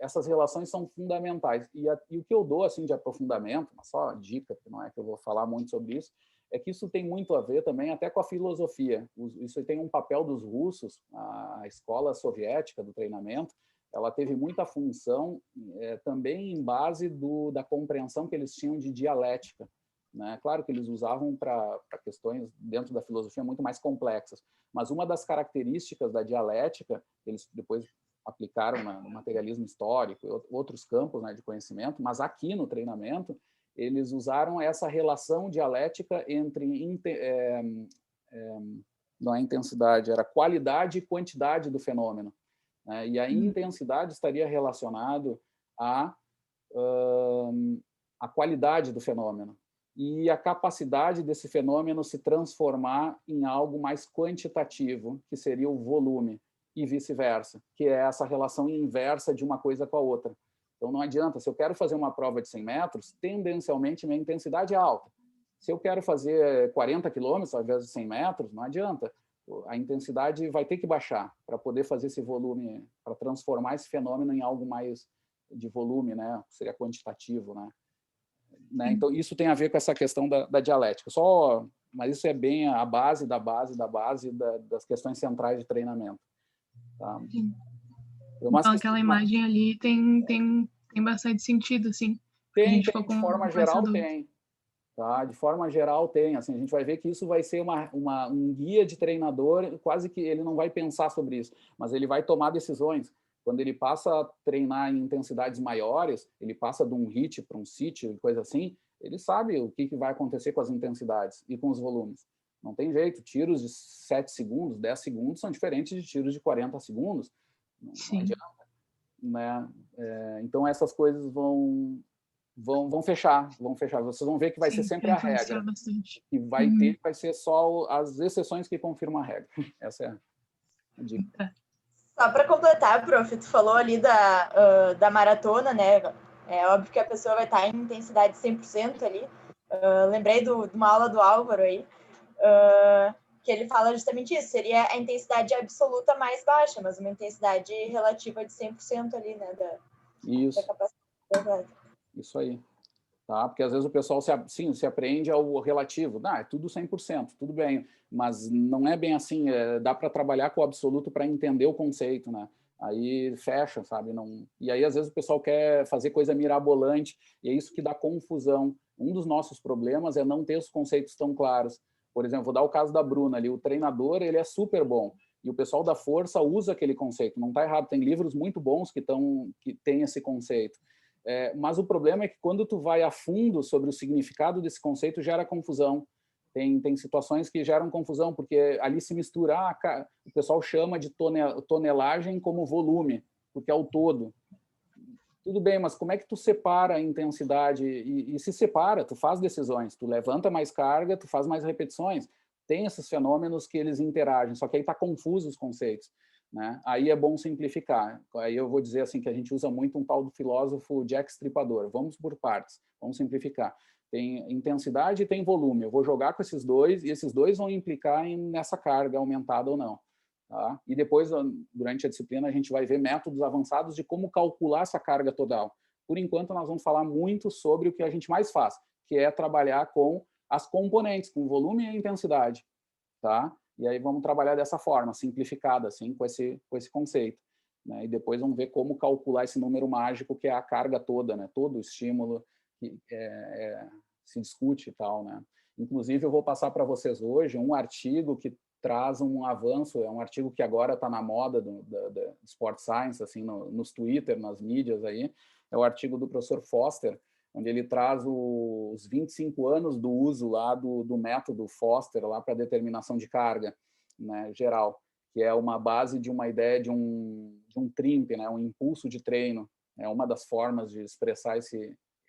essas relações são fundamentais. E o que eu dou assim de aprofundamento, só dica, porque não é que eu vou falar muito sobre isso, é que isso tem muito a ver também até com a filosofia. Isso tem um papel dos russos, a escola soviética do treinamento, ela teve muita função também em base da compreensão que eles tinham de dialética. Né? Claro que eles usavam para questões dentro da filosofia muito mais complexas, mas uma das características da dialética, eles depois aplicaram no materialismo histórico e outros campos, né, de conhecimento, mas aqui no treinamento, eles usaram essa relação dialética entre não é intensidade, era qualidade e quantidade do fenômeno. Né? E a intensidade estaria relacionado à qualidade do fenômeno e a capacidade desse fenômeno se transformar em algo mais quantitativo, que seria o volume, e vice-versa, que é essa relação inversa de uma coisa com a outra. Então, não adianta. Se eu quero fazer uma prova de 100 metros, tendencialmente, minha intensidade é alta. Se eu quero fazer 40 quilômetros ao invés de 100 metros, não adianta. A intensidade vai ter que baixar para poder fazer esse volume, para transformar esse fenômeno em algo mais de volume, né? Seria quantitativo, né? Então, isso tem a ver com essa questão da dialética. Mas isso é bem a base das questões centrais de treinamento. Tá? Então, aquela imagem ali tem bastante sentido, assim. Tem, de forma geral, tem. Tá? De forma geral, tem. Assim, a gente vai ver que isso vai ser um guia de treinador, quase que ele não vai pensar sobre isso, mas ele vai tomar decisões. Quando ele passa a treinar em intensidades maiores, ele passa de um HIIT para um sit, coisa assim, ele sabe o que vai acontecer com as intensidades e com os volumes. Não tem jeito. Tiros de 7 segundos, 10 segundos são diferentes de tiros de 40 segundos. Não adianta. Né? Então, essas coisas vão fechar. Vocês vão ver que vai ser sempre a regra. E vai ser só as exceções que confirmam a regra. Essa é a dica. Só para completar, prof, tu falou ali da maratona, né? É óbvio que a pessoa vai estar em intensidade 100% ali. Lembrei de uma aula do Álvaro aí, que ele fala justamente isso. Seria a intensidade absoluta mais baixa, mas uma intensidade relativa de 100% ali, né? Da capacidade do atleta. Isso aí. Tá? Porque às vezes o pessoal se apreende ao relativo. É tudo 100%, tudo bem. Mas não é bem assim. Dá para trabalhar com o absoluto para entender o conceito, né? Aí fecha, sabe? Não... E aí às vezes o pessoal quer fazer coisa mirabolante e é isso que dá confusão. Um dos nossos problemas é não ter os conceitos tão claros. Por exemplo, vou dar o caso da Bruna ali. O treinador, ele é super bom. E o pessoal da força usa aquele conceito. Não está errado. Tem livros muito bons que têm esse conceito. Mas o problema é que quando tu vai a fundo sobre o significado desse conceito, gera confusão. Tem situações que geram confusão, porque ali se mistura, o pessoal chama de tonelagem como volume, porque é o todo. Tudo bem, mas como é que tu separa a intensidade? E se separa, tu faz decisões, tu levanta mais carga, tu faz mais repetições. Tem esses fenômenos que eles interagem, só que aí está confuso os conceitos. Né? Aí é bom simplificar. Aí eu vou dizer assim que a gente usa muito um tal do filósofo Jack Stripador. Vamos por partes, vamos simplificar. Tem intensidade e tem volume. Eu vou jogar com esses dois e esses dois vão implicar nessa carga aumentada ou não. Tá? E depois, durante a disciplina, a gente vai ver métodos avançados de como calcular essa carga total. Por enquanto, nós vamos falar muito sobre o que a gente mais faz, que é trabalhar com as componentes, com volume e intensidade. Tá? E aí vamos trabalhar dessa forma, simplificada, assim, com esse conceito. Né? E depois vamos ver como calcular esse número mágico, que é a carga toda, né? Todo o estímulo que se discute e tal. Né? Inclusive, eu vou passar para vocês hoje um artigo que traz um avanço, é um artigo que agora está na moda do Sport Science, assim, nos Twitter, nas mídias aí, é o artigo do professor Foster, onde ele traz os 25 anos do uso lá do método Foster lá para determinação de carga, né, geral, que é uma base de uma ideia de um TRIMP, né, um impulso de treino. É uma das formas de expressar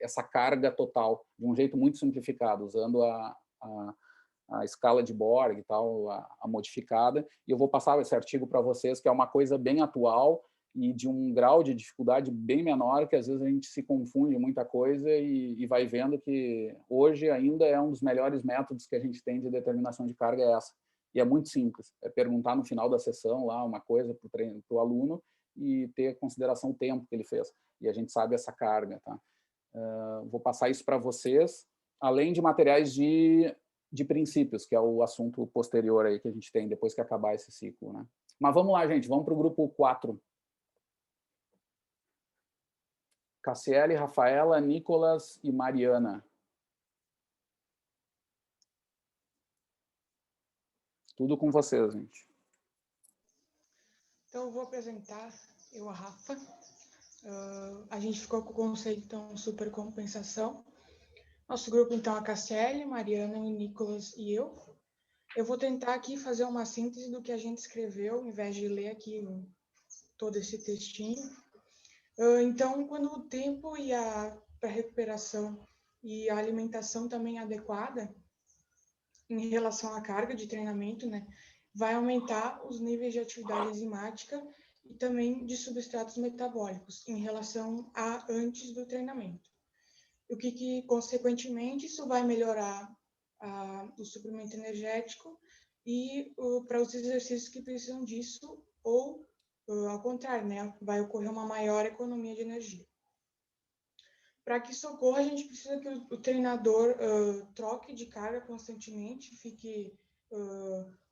essa carga total, de um jeito muito simplificado, usando a escala de Borg e tal, a modificada. E eu vou passar esse artigo para vocês, que é uma coisa bem atual, e de um grau de dificuldade bem menor, que às vezes a gente se confunde muita coisa e vai vendo que hoje ainda é um dos melhores métodos que a gente tem de determinação de carga é essa. E é muito simples, é perguntar no final da sessão lá uma coisa para o aluno e ter consideração o tempo que ele fez. E a gente sabe essa carga. Tá? Vou passar isso para vocês, além de materiais de princípios, que é o assunto posterior aí que a gente tem depois que acabar esse ciclo. Né? Mas vamos lá, gente, vamos para o grupo 4. Cassiele, Rafaela, Nicolas e Mariana. Tudo com vocês, gente. Então, eu vou apresentar eu, a Rafa. A gente ficou com o conceito, então, supercompensação. Nosso grupo, então, a Cassiele, Mariana, o Nicolas e eu. Eu vou tentar aqui fazer uma síntese do que a gente escreveu, ao invés de ler aqui todo esse textinho. Então, quando o tempo e para recuperação e a alimentação também adequada em relação à carga de treinamento, né, vai aumentar os níveis de atividade enzimática e também de substratos metabólicos em relação a antes do treinamento. O que consequentemente, isso vai melhorar o suprimento energético e para os exercícios que precisam disso ou ao contrário, né, vai ocorrer uma maior economia de energia. Para que isso ocorra, a gente precisa que o treinador troque de carga constantemente, fique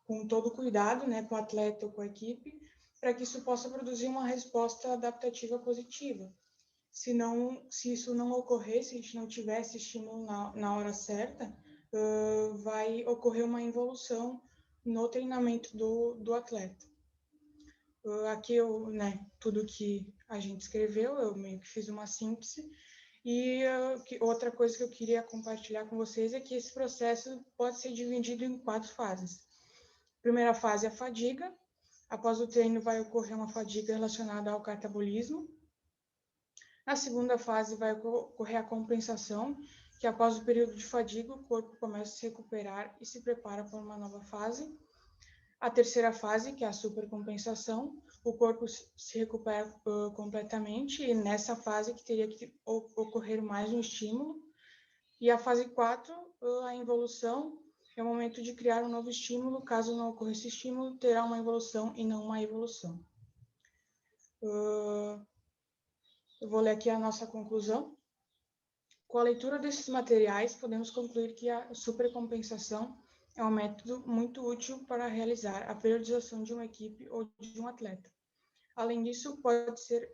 com todo cuidado, né, com o atleta ou com a equipe, para que isso possa produzir uma resposta adaptativa positiva. Se isso não ocorrer, se a gente não tiver esse estímulo na hora certa, vai ocorrer uma involução no treinamento do atleta. Aqui, tudo que a gente escreveu, eu meio que fiz uma síntese. E outra coisa que eu queria compartilhar com vocês é que esse processo pode ser dividido em 4 fases. A primeira fase é a fadiga. Após o treino, vai ocorrer uma fadiga relacionada ao catabolismo. Na segunda fase, vai ocorrer a compensação, que após o período de fadiga, o corpo começa a se recuperar e se prepara para uma nova fase. A terceira fase, que é a supercompensação, o corpo se recupera completamente, e nessa fase que teria que ocorrer mais um estímulo. E a fase 4, a involução, é o momento de criar um novo estímulo. Caso não ocorra esse estímulo, terá uma involução e não uma evolução. Eu vou ler aqui a nossa conclusão. Com a leitura desses materiais, podemos concluir que a supercompensação é um método muito útil para realizar a periodização de uma equipe ou de um atleta. Além disso, pode ser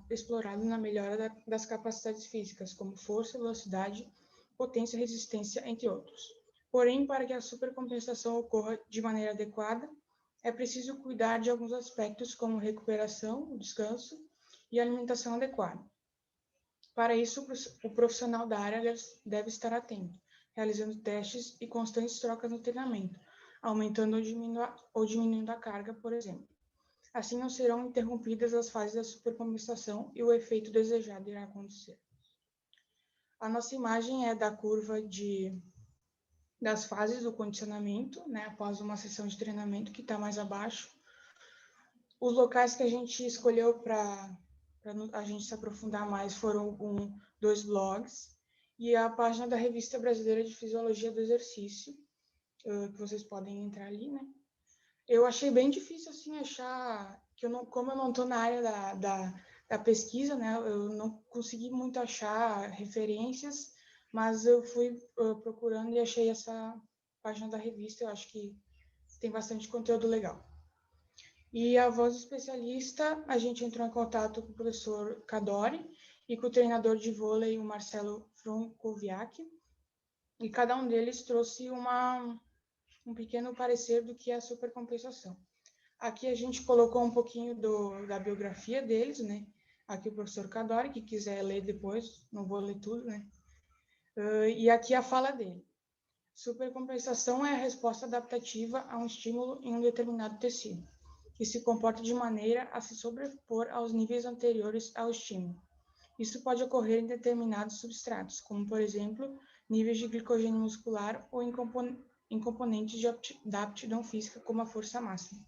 explorado na melhora das capacidades físicas, como força, velocidade, potência, resistência, entre outros. Porém, para que a supercompensação ocorra de maneira adequada, é preciso cuidar de alguns aspectos, como recuperação, descanso e alimentação adequada. Para isso, o profissional da área deve estar atento, realizando testes e constantes trocas no treinamento, aumentando ou diminuindo a carga, por exemplo. Assim, não serão interrompidas as fases da supercompensação e o efeito desejado irá acontecer. A nossa imagem é da curva das fases do condicionamento, após uma sessão de treinamento, que está mais abaixo. Os locais que a gente escolheu para a gente se aprofundar mais foram 2 blogs e a página da Revista Brasileira de Fisiologia do Exercício, que vocês podem entrar ali, Eu achei bem difícil, assim, achar, como eu não estou na área da pesquisa, eu não consegui muito achar referências, mas eu fui procurando e achei essa página da revista, eu acho que tem bastante conteúdo legal. E a voz do especialista, a gente entrou em contato com o professor Cadori e com o treinador de vôlei, o Marcelo Frankowiak, e cada um deles trouxe um pequeno parecer do que é a supercompensação. Aqui a gente colocou um pouquinho da biografia deles, Aqui o professor Cadori, que quiser ler depois, não vou ler tudo, E aqui a fala dele. Supercompensação é a resposta adaptativa a um estímulo em um determinado tecido, que se comporta de maneira a se sobrepor aos níveis anteriores ao estímulo. Isso pode ocorrer em determinados substratos, como, por exemplo, níveis de glicogênio muscular ou em componentes da aptidão física, como a força máxima.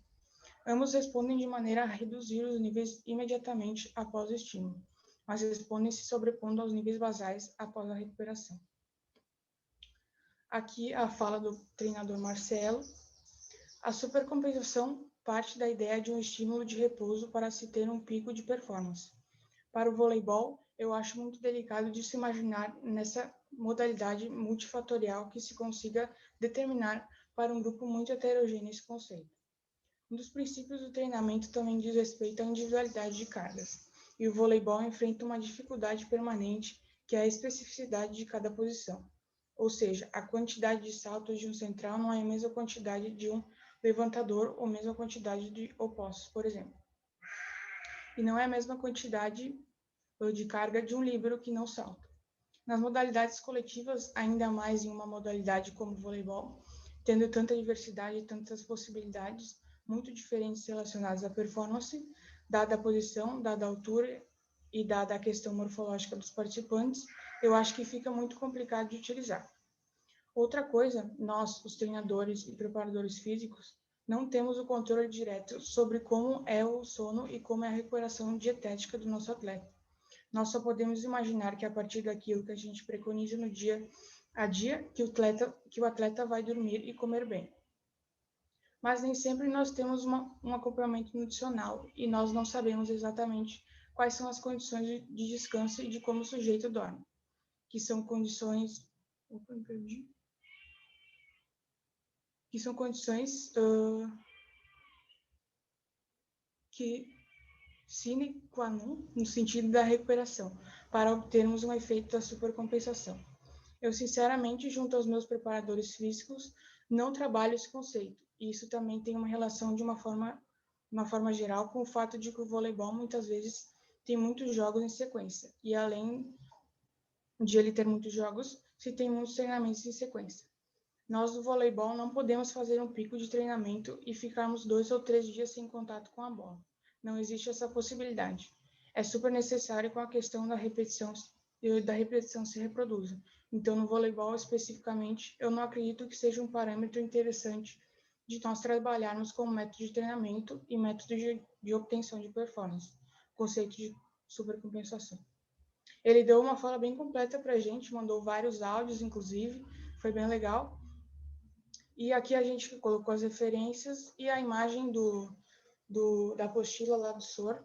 Ambos respondem de maneira a reduzir os níveis imediatamente após o estímulo, mas respondem se sobrepondo aos níveis basais após a recuperação. Aqui a fala do treinador Marcelo. A supercompensação parte da ideia de um estímulo de repouso para se ter um pico de performance. Para o voleibol, eu acho muito delicado de se imaginar nessa modalidade multifatorial que se consiga determinar para um grupo muito heterogêneo esse conceito. Um dos princípios do treinamento também diz respeito à individualidade de cargas, e o voleibol enfrenta uma dificuldade permanente, que é a especificidade de cada posição. Ou seja, a quantidade de saltos de um central não é a mesma quantidade de um levantador ou a mesma quantidade de opostos, por exemplo. E não é a mesma quantidade de carga de um líbero que não salta. Nas modalidades coletivas, ainda mais em uma modalidade como o voleibol, tendo tanta diversidade e tantas possibilidades muito diferentes relacionadas à performance, dada a posição, dada a altura e dada a questão morfológica dos participantes, eu acho que fica muito complicado de utilizar. Outra coisa, nós, os treinadores e preparadores físicos, não temos o controle direto sobre como é o sono e como é a recuperação dietética do nosso atleta. Nós só podemos imaginar que a partir daquilo que a gente preconiza no dia a dia, que o atleta vai dormir e comer bem. Mas nem sempre nós temos um acompanhamento nutricional e nós não sabemos exatamente quais são as condições de descanso e de como o sujeito dorme, que são condições que sine qua non no sentido da recuperação, para obtermos um efeito da supercompensação. Eu, sinceramente, junto aos meus preparadores físicos, não trabalho esse conceito. E isso também tem uma relação de uma forma geral com o fato de que o voleibol muitas vezes tem muitos jogos em sequência. E além de ele ter muitos jogos, se tem muitos treinamentos em sequência. Nós do voleibol não podemos fazer um pico de treinamento e ficarmos 2 ou 3 dias sem contato com a bola. Não existe essa possibilidade. É super necessário com a questão da repetição se reproduza. Então, no voleibol especificamente, eu não acredito que seja um parâmetro interessante de nós trabalharmos com método de treinamento e método de obtenção de performance, conceito de supercompensação. Ele deu uma fala bem completa para a gente, mandou vários áudios, inclusive, foi bem legal. E aqui a gente colocou as referências e a imagem da apostila lá do SOR,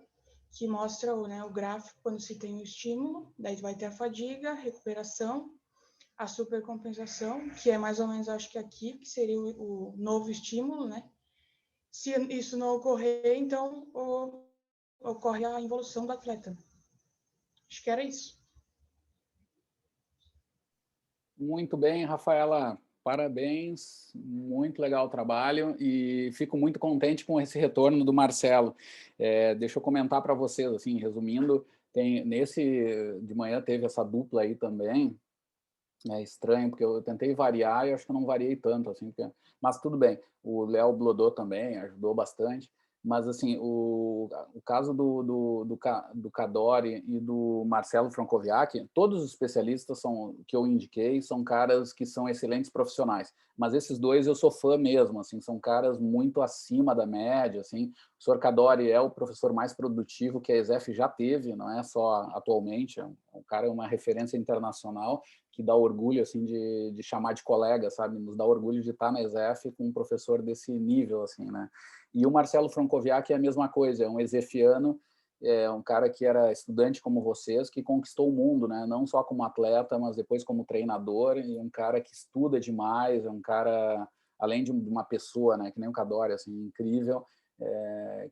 que mostra o gráfico quando se tem o estímulo, daí vai ter a fadiga, recuperação, a supercompensação, que é mais ou menos, acho que aqui, que seria o novo estímulo, né? Se isso não ocorrer, então ocorre a involução do atleta. Acho que era isso. Muito bem, Rafaela. Parabéns, muito legal o trabalho e fico muito contente com esse retorno do Marcelo. Deixa eu comentar para vocês, assim, resumindo, de manhã teve essa dupla aí também. É estranho, porque eu tentei variar e acho que eu não variei tanto, assim, mas tudo bem. O Léo Blodô também ajudou bastante. Mas, assim, o caso do Cadore e do Marcelo Francoviaki, todos os especialistas que eu indiquei são caras que são excelentes profissionais. Mas esses dois eu sou fã mesmo, assim, são caras muito acima da média, assim. O senhor Cadore é o professor mais produtivo que a ESEF já teve, não é só atualmente. O cara é uma referência internacional que dá orgulho, assim, de chamar de colega, sabe? Nos dá orgulho de estar na ESEF com um professor desse nível, assim, né? E o Marcelo Francoviaki é a mesma coisa, é um esefiano, é um cara que era estudante como vocês, que conquistou o mundo, né? Não só como atleta, mas depois como treinador, e um cara que estuda demais, é um cara, além de uma pessoa, né? Que nem o Cadore, assim, incrível,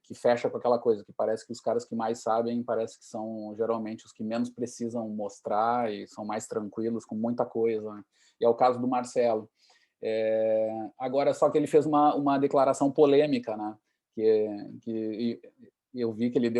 que fecha com aquela coisa, que parece que os caras que mais sabem, parece que são geralmente os que menos precisam mostrar e são mais tranquilos com muita coisa, né? E é o caso do Marcelo. Agora, só que ele fez uma declaração polêmica, né? Que eu vi que ele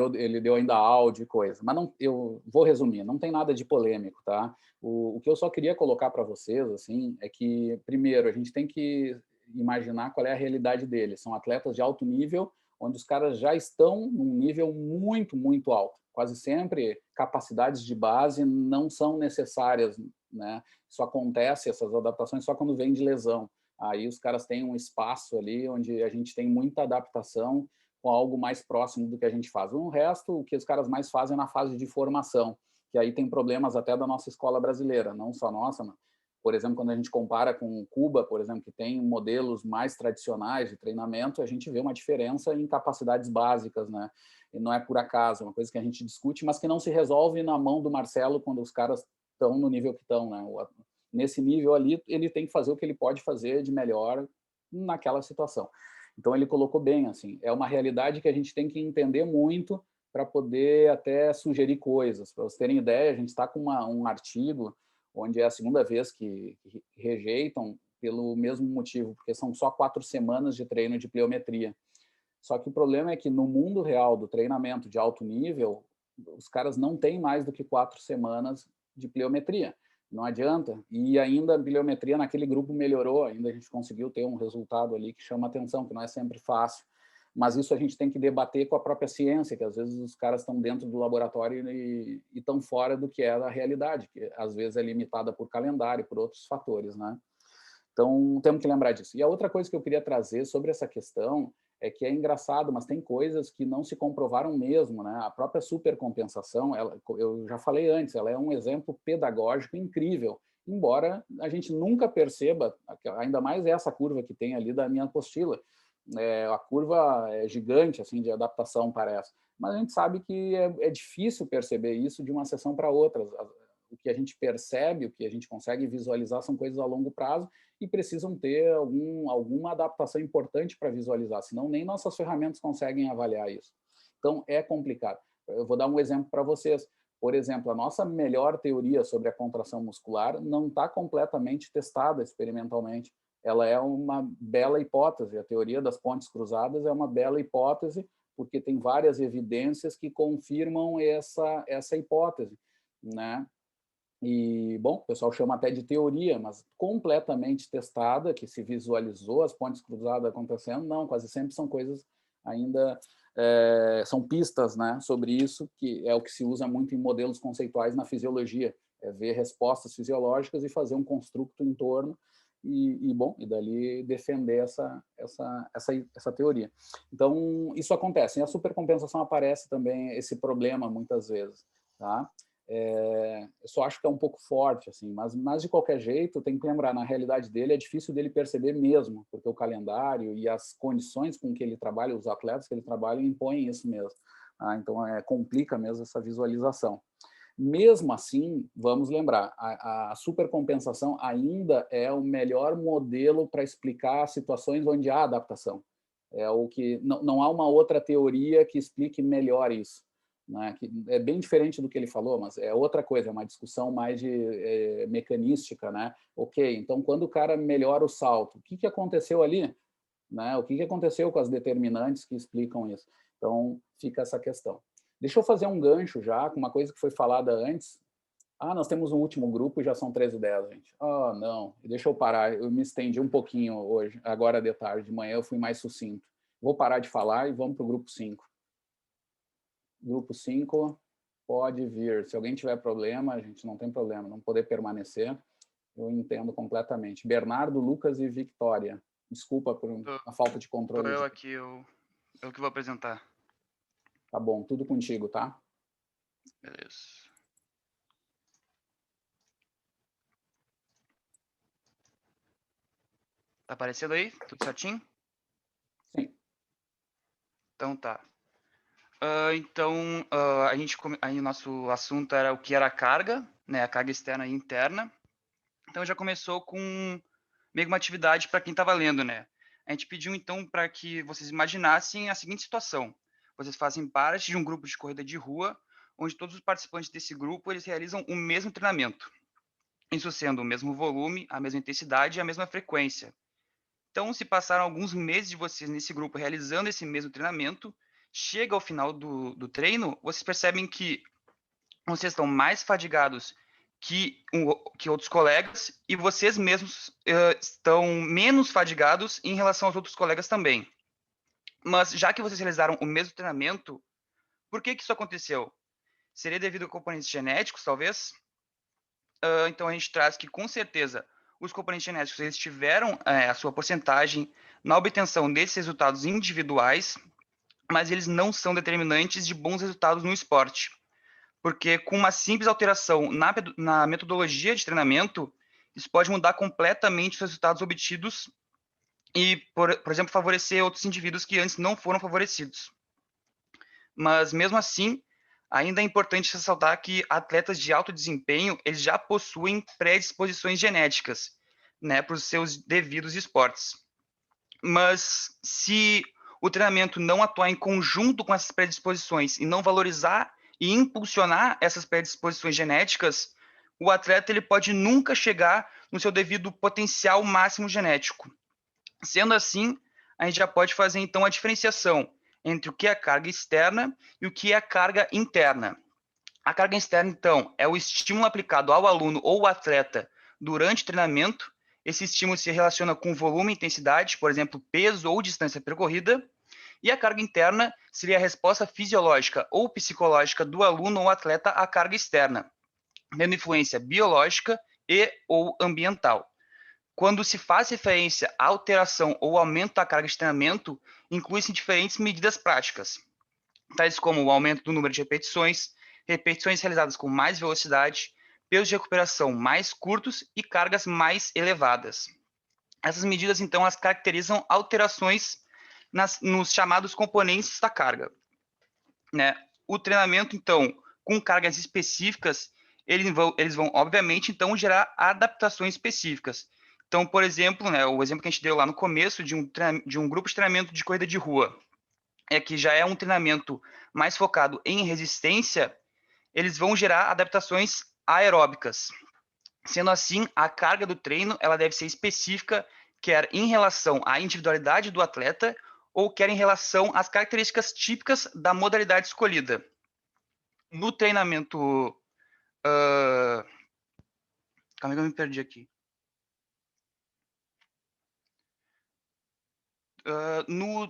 deu ainda áudio e coisa, mas não, eu vou resumir, não tem nada de polêmico, tá? O que eu só queria colocar para vocês, assim, é que, primeiro, a gente tem que imaginar qual é a realidade deles. São atletas de alto nível, onde os caras já estão num nível muito, muito alto. Quase sempre capacidades de base não são necessárias, né? Isso acontece, essas adaptações, só quando vem de lesão. Aí os caras têm um espaço ali onde a gente tem muita adaptação com algo mais próximo do que a gente faz. O resto, o que os caras mais fazem é na fase de formação, que aí tem problemas até da nossa escola brasileira, não só nossa, mas, por exemplo, quando a gente compara com Cuba, por exemplo, que tem modelos mais tradicionais de treinamento, a gente vê uma diferença em capacidades básicas, né? E não é por acaso, é uma coisa que a gente discute, mas que não se resolve na mão do Marcelo quando os caras estão no nível que estão, né? Nesse nível ali, ele tem que fazer o que ele pode fazer de melhor naquela situação. Então, ele colocou bem, assim, é uma realidade que a gente tem que entender muito para poder até sugerir coisas. Para vocês terem ideia, a gente está com um artigo onde é a segunda vez que rejeitam pelo mesmo motivo, porque são só 4 semanas de treino de pliometria. Só que o problema é que no mundo real do treinamento de alto nível, os caras não têm mais do que 4 semanas de pliometria. Não adianta. E ainda a pliometria naquele grupo melhorou, ainda a gente conseguiu ter um resultado ali que chama atenção, que não é sempre fácil. Mas isso a gente tem que debater com a própria ciência, que às vezes os caras estão dentro do laboratório e estão fora do que é a realidade, que às vezes é limitada por calendário, por outros fatores, né? Então, temos que lembrar disso. E a outra coisa que eu queria trazer sobre essa questão é que é engraçado, mas tem coisas que não se comprovaram mesmo, né? A própria supercompensação, eu já falei antes, ela é um exemplo pedagógico incrível, embora a gente nunca perceba, ainda mais essa curva que tem ali da minha apostila. A curva é gigante, assim, de adaptação, parece. Mas a gente sabe que é difícil perceber isso de uma sessão para outra. O que a gente percebe, o que a gente consegue visualizar são coisas a longo prazo e precisam ter alguma adaptação importante para visualizar, senão nem nossas ferramentas conseguem avaliar isso. Então, é complicado. Eu vou dar um exemplo para vocês. Por exemplo, a nossa melhor teoria sobre a contração muscular não está completamente testada experimentalmente. Ela é uma bela hipótese. A teoria das pontes cruzadas é uma bela hipótese, porque tem várias evidências que confirmam essa hipótese, né? E, bom, o pessoal chama até de teoria, mas completamente testada, que se visualizou as pontes cruzadas acontecendo, não, quase sempre são coisas ainda, são pistas, né, sobre isso, que é o que se usa muito em modelos conceituais na fisiologia, é ver respostas fisiológicas e fazer um construto em torno, e dali defender essa teoria. Então, isso acontece. E a supercompensação aparece também esse problema muitas vezes, tá? Eu só acho que é um pouco forte, assim, mas de qualquer jeito, tem que lembrar, na realidade dele, é difícil dele perceber mesmo, porque o calendário e as condições com que ele trabalha, os atletas que ele trabalha, impõem isso mesmo. Tá? Então, complica mesmo essa visualização. Mesmo assim, vamos lembrar, a supercompensação ainda é o melhor modelo para explicar situações onde há adaptação. É o que não há uma outra teoria que explique melhor isso, né? Que é bem diferente do que ele falou, mas é outra coisa, é uma discussão mais de mecanística, né? Ok, então quando o cara melhora o salto, o que aconteceu ali? Né? O que aconteceu com as determinantes que explicam isso? Então, fica essa questão. Deixa eu fazer um gancho já com uma coisa que foi falada antes. Nós temos um último grupo e já são 13h10, gente. Não. Deixa eu parar. Eu me estendi um pouquinho hoje, agora de tarde. De manhã eu fui mais sucinto. Vou parar de falar e vamos para o grupo 5. Grupo 5 pode vir. Se alguém tiver problema, a gente não tem problema. Não poder permanecer, eu entendo completamente. Bernardo, Lucas e Victória. Desculpa por a falta de controle. Eu aqui, eu que vou apresentar. Tá bom, tudo contigo, tá? Beleza. Tá aparecendo aí? Tudo certinho? Sim. Então tá. Aí o nosso assunto era o que era a carga, né? A carga externa e interna. Então já começou com meio que uma atividade para quem estava lendo, né? A gente pediu então para que vocês imaginassem a seguinte situação: vocês fazem parte de um grupo de corrida de rua, onde todos os participantes desse grupo eles realizam o mesmo treinamento, isso sendo o mesmo volume, a mesma intensidade e a mesma frequência. Então, se passaram alguns meses de vocês nesse grupo realizando esse mesmo treinamento, chega ao final do treino, vocês percebem que vocês estão mais fadigados que outros colegas e vocês mesmos estão menos fadigados em relação aos outros colegas também. Mas já que vocês realizaram o mesmo treinamento, por que isso aconteceu? Seria devido a componentes genéticos, talvez? Então a gente traz que, com certeza, os componentes genéticos eles tiveram a sua porcentagem na obtenção desses resultados individuais, mas eles não são determinantes de bons resultados no esporte. Porque com uma simples alteração na metodologia de treinamento, isso pode mudar completamente os resultados obtidos e, por exemplo, favorecer outros indivíduos que antes não foram favorecidos. Mas, mesmo assim, ainda é importante ressaltar que atletas de alto desempenho eles já possuem predisposições genéticas, né, para os seus devidos esportes. Mas, se o treinamento não atuar em conjunto com essas predisposições e não valorizar e impulsionar essas predisposições genéticas, o atleta ele pode nunca chegar no seu devido potencial máximo genético. Sendo assim, a gente já pode fazer então a diferenciação entre o que é a carga externa e o que é a carga interna. A carga externa, então, é o estímulo aplicado ao aluno ou atleta durante o treinamento. Esse estímulo se relaciona com volume e intensidade, por exemplo, peso ou distância percorrida. E a carga interna seria a resposta fisiológica ou psicológica do aluno ou atleta à carga externa, tendo influência biológica e ou ambiental. Quando se faz referência à alteração ou aumento da carga de treinamento, inclui-se diferentes medidas práticas, tais como o aumento do número de repetições, repetições realizadas com mais velocidade, pesos de recuperação mais curtos e cargas mais elevadas. Essas medidas, então, elas caracterizam alterações nos chamados componentes da carga, né? O treinamento, então, com cargas específicas, eles vão obviamente, então, gerar adaptações específicas. Então, por exemplo, né, o exemplo que a gente deu lá no começo de um grupo de treinamento de corrida de rua. é que já é um treinamento mais focado em resistência, eles vão gerar adaptações aeróbicas. Sendo assim, a carga do treino ela deve ser específica, quer em relação à individualidade do atleta ou quer em relação às características típicas da modalidade escolhida. No treinamento... Calma aí que eu me perdi aqui. No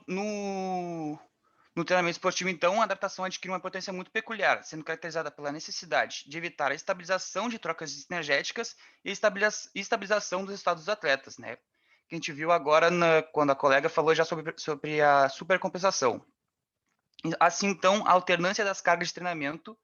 treinamento esportivo, então, a adaptação adquire uma importância muito peculiar, sendo caracterizada pela necessidade de evitar a estabilização de trocas energéticas e estabilização dos estados dos atletas, né? Que a gente viu agora quando a colega falou já sobre a supercompensação. Assim, então, a alternância das cargas de treinamento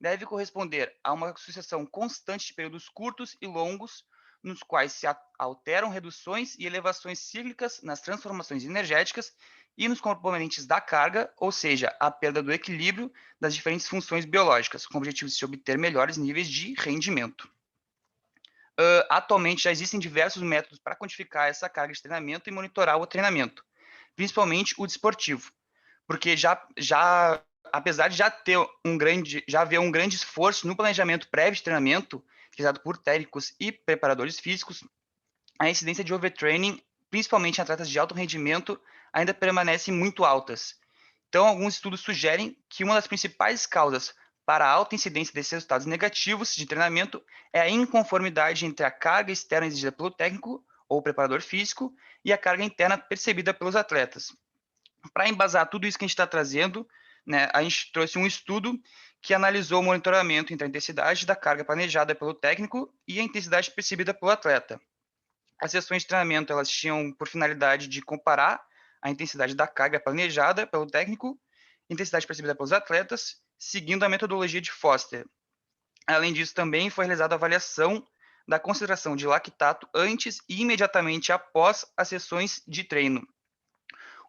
deve corresponder a uma sucessão constante de períodos curtos e longos, nos quais se alteram reduções e elevações cíclicas nas transformações energéticas e nos componentes da carga, ou seja, a perda do equilíbrio das diferentes funções biológicas, com o objetivo de se obter melhores níveis de rendimento. Atualmente já existem diversos métodos para quantificar essa carga de treinamento e monitorar o treinamento, principalmente o desportivo, porque apesar de já haver um grande esforço no planejamento prévio de treinamento, realizado por técnicos e preparadores físicos, a incidência de overtraining, principalmente em atletas de alto rendimento, ainda permanece muito altas. Então, alguns estudos sugerem que uma das principais causas para a alta incidência desses resultados negativos de treinamento é a inconformidade entre a carga externa exigida pelo técnico ou preparador físico e a carga interna percebida pelos atletas. Para embasar tudo isso que a gente está trazendo, né, a gente trouxe um estudo que analisou o monitoramento entre a intensidade da carga planejada pelo técnico e a intensidade percebida pelo atleta. As sessões de treinamento elas tinham por finalidade de comparar a intensidade da carga planejada pelo técnico e a intensidade percebida pelos atletas, seguindo a metodologia de Foster. Além disso, também foi realizada a avaliação da concentração de lactato antes e imediatamente após as sessões de treino.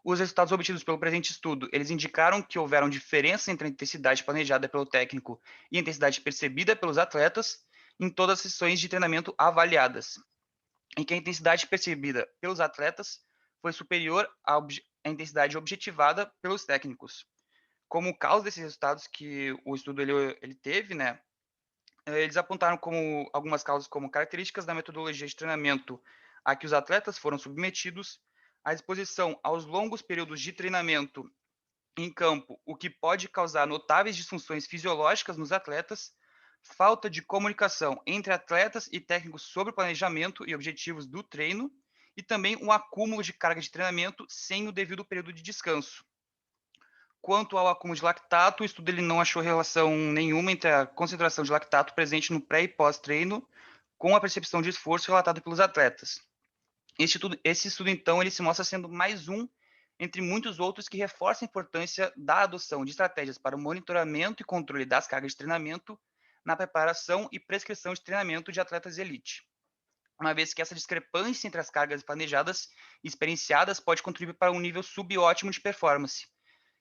Os resultados obtidos pelo presente estudo, eles indicaram que houveram diferenças entre a intensidade planejada pelo técnico e a intensidade percebida pelos atletas em todas as sessões de treinamento avaliadas, em que a intensidade percebida pelos atletas foi superior à intensidade objetivada pelos técnicos. Como causa desses resultados que o estudo ele teve, né, eles apontaram como algumas causas como características da metodologia de treinamento a que os atletas foram submetidos, a exposição aos longos períodos de treinamento em campo, o que pode causar notáveis disfunções fisiológicas nos atletas, falta de comunicação entre atletas e técnicos sobre o planejamento e objetivos do treino, e também um acúmulo de carga de treinamento sem o devido período de descanso. Quanto ao acúmulo de lactato, o estudo ele não achou relação nenhuma entre a concentração de lactato presente no pré e pós-treino com a percepção de esforço relatada pelos atletas. Esse estudo, então, ele se mostra sendo mais um entre muitos outros que reforçam a importância da adoção de estratégias para o monitoramento e controle das cargas de treinamento na preparação e prescrição de treinamento de atletas de elite, uma vez que essa discrepância entre as cargas planejadas e experienciadas pode contribuir para um nível subótimo de performance.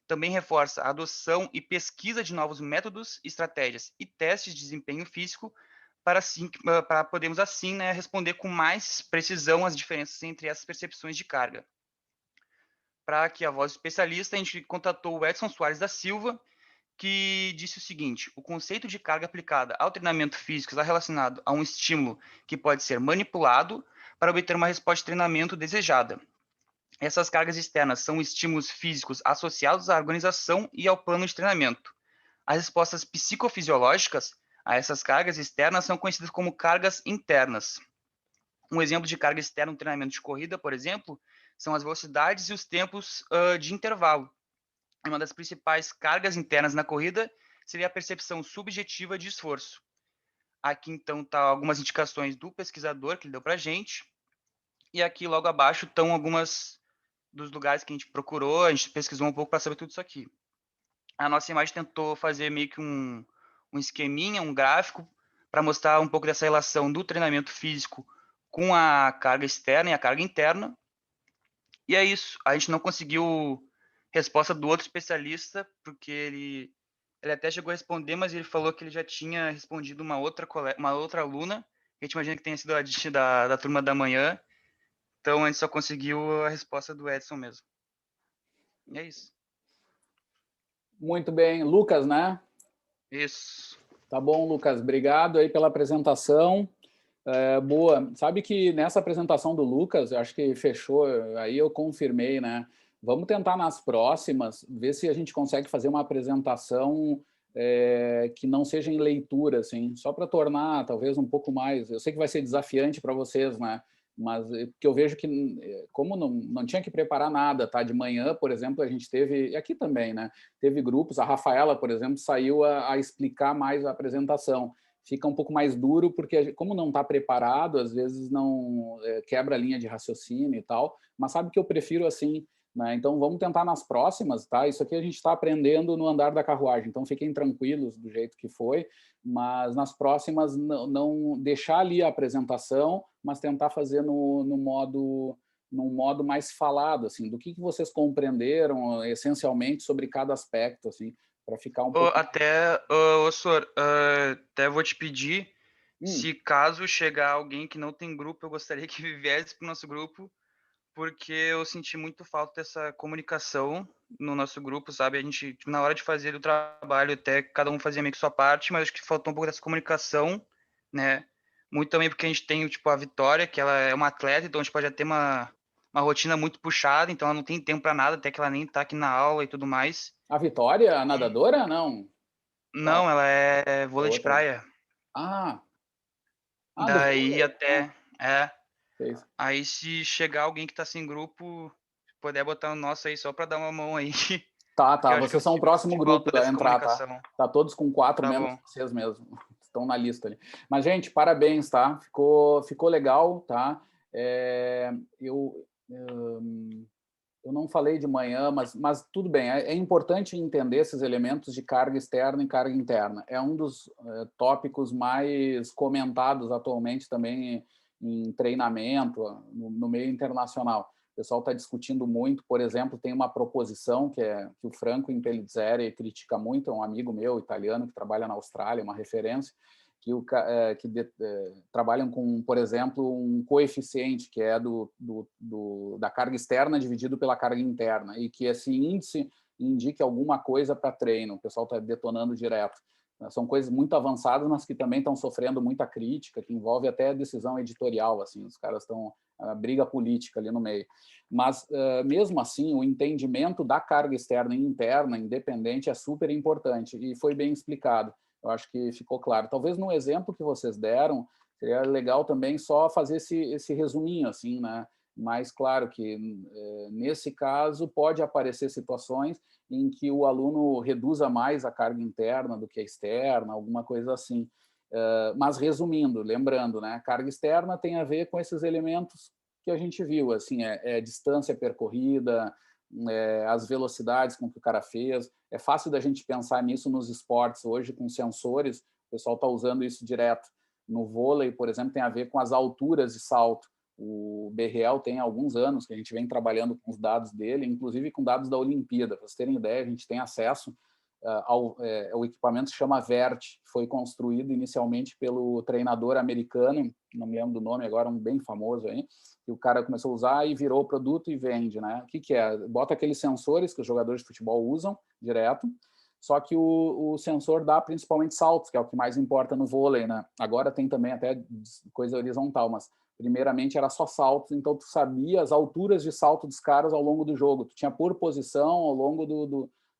Também reforça a adoção e pesquisa de novos métodos, estratégias e testes de desempenho físico para podermos, assim, né, responder com mais precisão as diferenças entre essas percepções de carga. Para que a voz do especialista, a gente contatou o Edson Soares da Silva, que disse o seguinte: o conceito de carga aplicada ao treinamento físico está relacionado a um estímulo que pode ser manipulado para obter uma resposta de treinamento desejada. Essas cargas externas são estímulos físicos associados à organização e ao plano de treinamento. As respostas psicofisiológicas a essas cargas externas são conhecidas como cargas internas. Um exemplo de carga externa no treinamento de corrida, por exemplo, são as velocidades e os tempos de intervalo. Uma das principais cargas internas na corrida seria a percepção subjetiva de esforço. Aqui, então, estão algumas indicações do pesquisador que ele deu para a gente. E aqui, logo abaixo, estão algumas dos lugares que a gente procurou, a gente pesquisou um pouco para saber tudo isso aqui. A nossa imagem tentou fazer meio que um esqueminha, um gráfico, para mostrar um pouco dessa relação do treinamento físico com a carga externa e a carga interna. E é isso. A gente não conseguiu resposta do outro especialista, porque ele até chegou a responder, mas ele falou que ele já tinha respondido uma outra aluna, que a gente imagina que tenha sido a da turma da manhã. Então, a gente só conseguiu a resposta do Edson mesmo. E é isso. Muito bem. Lucas, né? Isso. Tá bom, Lucas. Obrigado aí pela apresentação. Boa. Sabe que nessa apresentação do Lucas, eu acho que fechou, aí eu confirmei, né? Vamos tentar nas próximas, ver se a gente consegue fazer uma apresentação que não seja em leitura, assim, só para tornar talvez um pouco mais. Eu sei que vai ser desafiante para vocês, né? Mas que eu vejo que, como não tinha que preparar nada, tá? De manhã, por exemplo, a gente teve, e aqui também, né? Teve grupos, a Rafaela, por exemplo, saiu a explicar mais a apresentação. Fica um pouco mais duro, porque como não está preparado, às vezes não quebra a linha de raciocínio e tal, mas sabe que eu prefiro assim, né? Então vamos tentar nas próximas, tá? Isso aqui a gente está aprendendo no andar da carruagem, então fiquem tranquilos do jeito que foi, mas nas próximas não deixar ali a apresentação, mas tentar fazer num modo mais falado, assim, do que vocês compreenderam essencialmente sobre cada aspecto, assim, para ficar um pouco... Sor, até vou te pedir, se caso chegar alguém que não tem grupo, eu gostaria que viesse para o nosso grupo, porque eu senti muito falta dessa comunicação no nosso grupo, sabe? A gente, na hora de fazer o trabalho, até cada um fazia meio que sua parte, mas acho que faltou um pouco dessa comunicação, né? Muito também porque a gente tem, tipo, a Vitória, que ela é uma atleta, então a gente pode já ter uma rotina muito puxada, então ela não tem tempo para nada, até que ela nem tá aqui na aula e tudo mais. A Vitória, a nadadora, não? Não, ela é vôlei de Outra. praia. Do Daí vôlei? até, Fez. aí se chegar alguém que tá sem grupo, puder botar o nosso aí só para dar uma mão aí. Tá. Eu acho que Vocês eu são o próximo senti grupo falta a dessa entrar, tá? comunicação. Tá todos com 4 Tá menos bom. vocês mesmo. Estão na lista ali. Mas, gente, parabéns, tá? Ficou legal, tá? Eu não falei de manhã, mas tudo bem. É importante entender esses elementos de carga externa e carga interna. É um dos tópicos mais comentados atualmente também em treinamento no meio internacional. O pessoal está discutindo muito. Por exemplo, tem uma proposição que o Franco Impellizzeri critica muito, é um amigo meu italiano que trabalha na Austrália, uma referência, que trabalham com, por exemplo, um coeficiente que é da carga externa dividido pela carga interna, e que esse índice indique alguma coisa para treino. O pessoal está detonando direto. São coisas muito avançadas, mas que também estão sofrendo muita crítica, que envolve até decisão editorial. Assim, os caras estão a briga política ali no meio. Mas, mesmo assim, o entendimento da carga externa e interna, independente, é super importante, e foi bem explicado. Eu acho que ficou claro. Talvez no exemplo que vocês deram, seria legal também só fazer esse resuminho, assim, né? Mas, claro que, nesse caso, pode aparecer situações em que o aluno reduza mais a carga interna do que a externa, alguma coisa assim. Mas, resumindo, lembrando, né? A carga externa tem a ver com esses elementos que a gente viu, assim, distância percorrida, as velocidades com que o cara fez. É fácil da gente pensar nisso nos esportes hoje, com sensores, o pessoal está usando isso direto. No vôlei, por exemplo, tem a ver com as alturas de salto. O BRL tem alguns anos que a gente vem trabalhando com os dados dele, inclusive com dados da Olimpíada. Para vocês terem ideia, a gente tem acesso ao equipamento que chama VERT, que foi construído inicialmente pelo treinador americano, não me lembro do nome agora, um bem famoso aí, que o cara começou a usar e virou produto e vende, né? O que é? Bota aqueles sensores que os jogadores de futebol usam direto, só que o sensor dá principalmente saltos, que é o que mais importa no vôlei, né? Agora tem também até coisa horizontal, mas primeiramente era só saltos, então tu sabia as alturas de salto dos caras ao longo do jogo, tu tinha por posição ao longo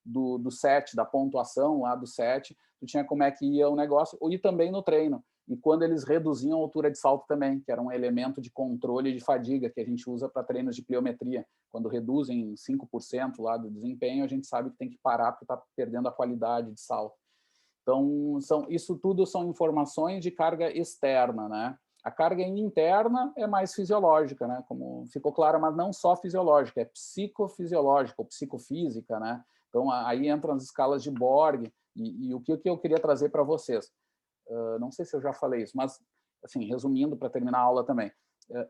do set, da pontuação lá do set, tu tinha como é que ia o negócio, e também no treino. E quando eles reduziam a altura de salto também, que era um elemento de controle de fadiga que a gente usa para treinos de pliometria. Quando reduzem 5% lá do desempenho, a gente sabe que tem que parar porque está perdendo a qualidade de salto. Então, isso tudo são informações de carga externa, né? A carga interna é mais fisiológica, né? Como ficou claro, mas não só fisiológica, é psicofisiológica ou psicofísica, né? Então, aí entram as escalas de Borg e o que eu queria trazer para vocês. Não sei se eu já falei isso, mas, assim, resumindo, para terminar a aula também.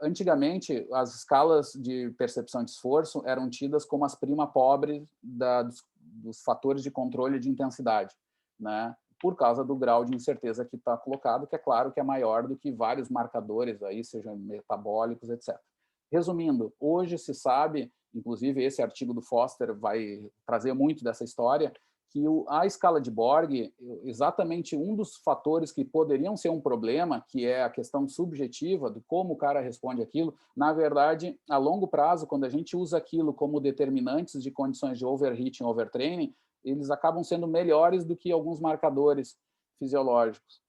Antigamente, as escalas de percepção de esforço eram tidas como as prima pobres dos fatores de controle de intensidade, né? Por causa do grau de incerteza que está colocado, que é claro que é maior do que vários marcadores, aí, sejam metabólicos, etc. Resumindo, hoje se sabe, inclusive esse artigo do Foster vai trazer muito dessa história, que a escala de Borg, exatamente um dos fatores que poderiam ser um problema, que é a questão subjetiva de como o cara responde aquilo, na verdade, a longo prazo, quando a gente usa aquilo como determinantes de condições de overheating, overtraining, eles acabam sendo melhores do que alguns marcadores fisiológicos,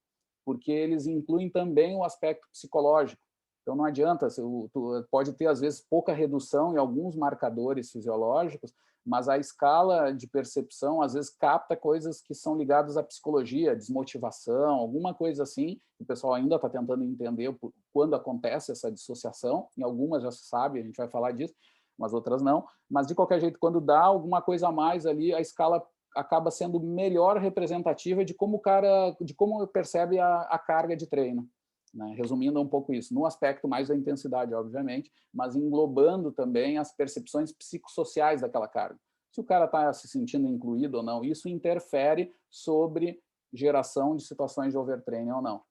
porque eles incluem também o aspecto psicológico. Então, não adianta, tu pode ter, às vezes, pouca redução em alguns marcadores fisiológicos, mas a escala de percepção, às vezes, capta coisas que são ligadas à psicologia, desmotivação, alguma coisa assim, que o pessoal ainda está tentando entender quando acontece essa dissociação. Em algumas já se sabe, a gente vai falar disso, mas outras não. Mas, de qualquer jeito, quando dá alguma coisa a mais ali, a escala acaba sendo melhor representativa de como o cara, de como percebe a carga de treino. Né? Resumindo um pouco isso, no aspecto mais da intensidade, obviamente, mas englobando também as percepções psicossociais daquela carga. Se o cara está se sentindo incluído ou não, isso interfere sobre geração de situações de overtraining ou não.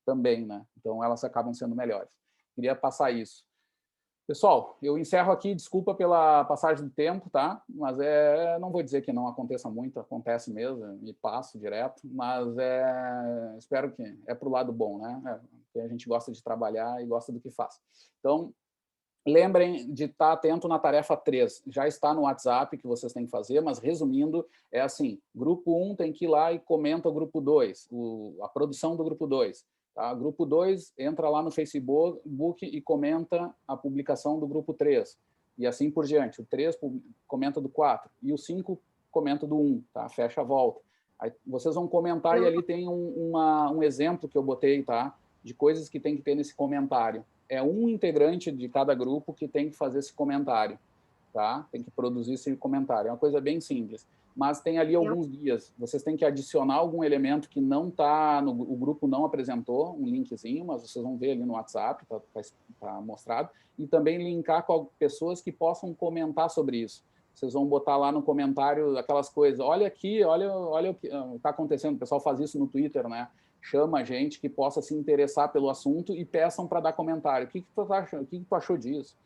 Também, né? Então, elas acabam sendo melhores. Queria passar isso. Pessoal, eu encerro aqui, desculpa pela passagem do tempo, tá? Mas não vou dizer que não aconteça muito, acontece mesmo, me passo direto, mas espero que é para o lado bom, né? Porque a gente gosta de trabalhar e gosta do que faz. Então, lembrem de estar atento na tarefa 3. Já está no WhatsApp que vocês têm que fazer, mas resumindo, é assim, grupo 1 tem que ir lá e comenta o grupo 2, a produção do grupo 2. Tá? Grupo 2 entra lá no Facebook e comenta a publicação do grupo 3. E assim por diante. O 3 comenta do 4. E o 5 comenta do 1. Tá? Fecha a volta. Aí vocês vão comentar e ali tem um exemplo que eu botei, tá? De coisas que tem que ter nesse comentário. É um integrante de cada grupo que tem que fazer esse comentário. Tá? Tem que produzir esse comentário. É uma coisa bem simples. Mas tem ali alguns guias. Vocês têm que adicionar algum elemento que não está, o grupo não apresentou, um linkzinho, mas vocês vão ver ali no WhatsApp, está mostrado, e também linkar com pessoas que possam comentar sobre isso. Vocês vão botar lá no comentário aquelas coisas, olha aqui, olha o que está acontecendo, o pessoal faz isso no Twitter, né? Chama gente que possa se interessar pelo assunto e peçam para dar comentário. O que tu achou? O que tu achou disso?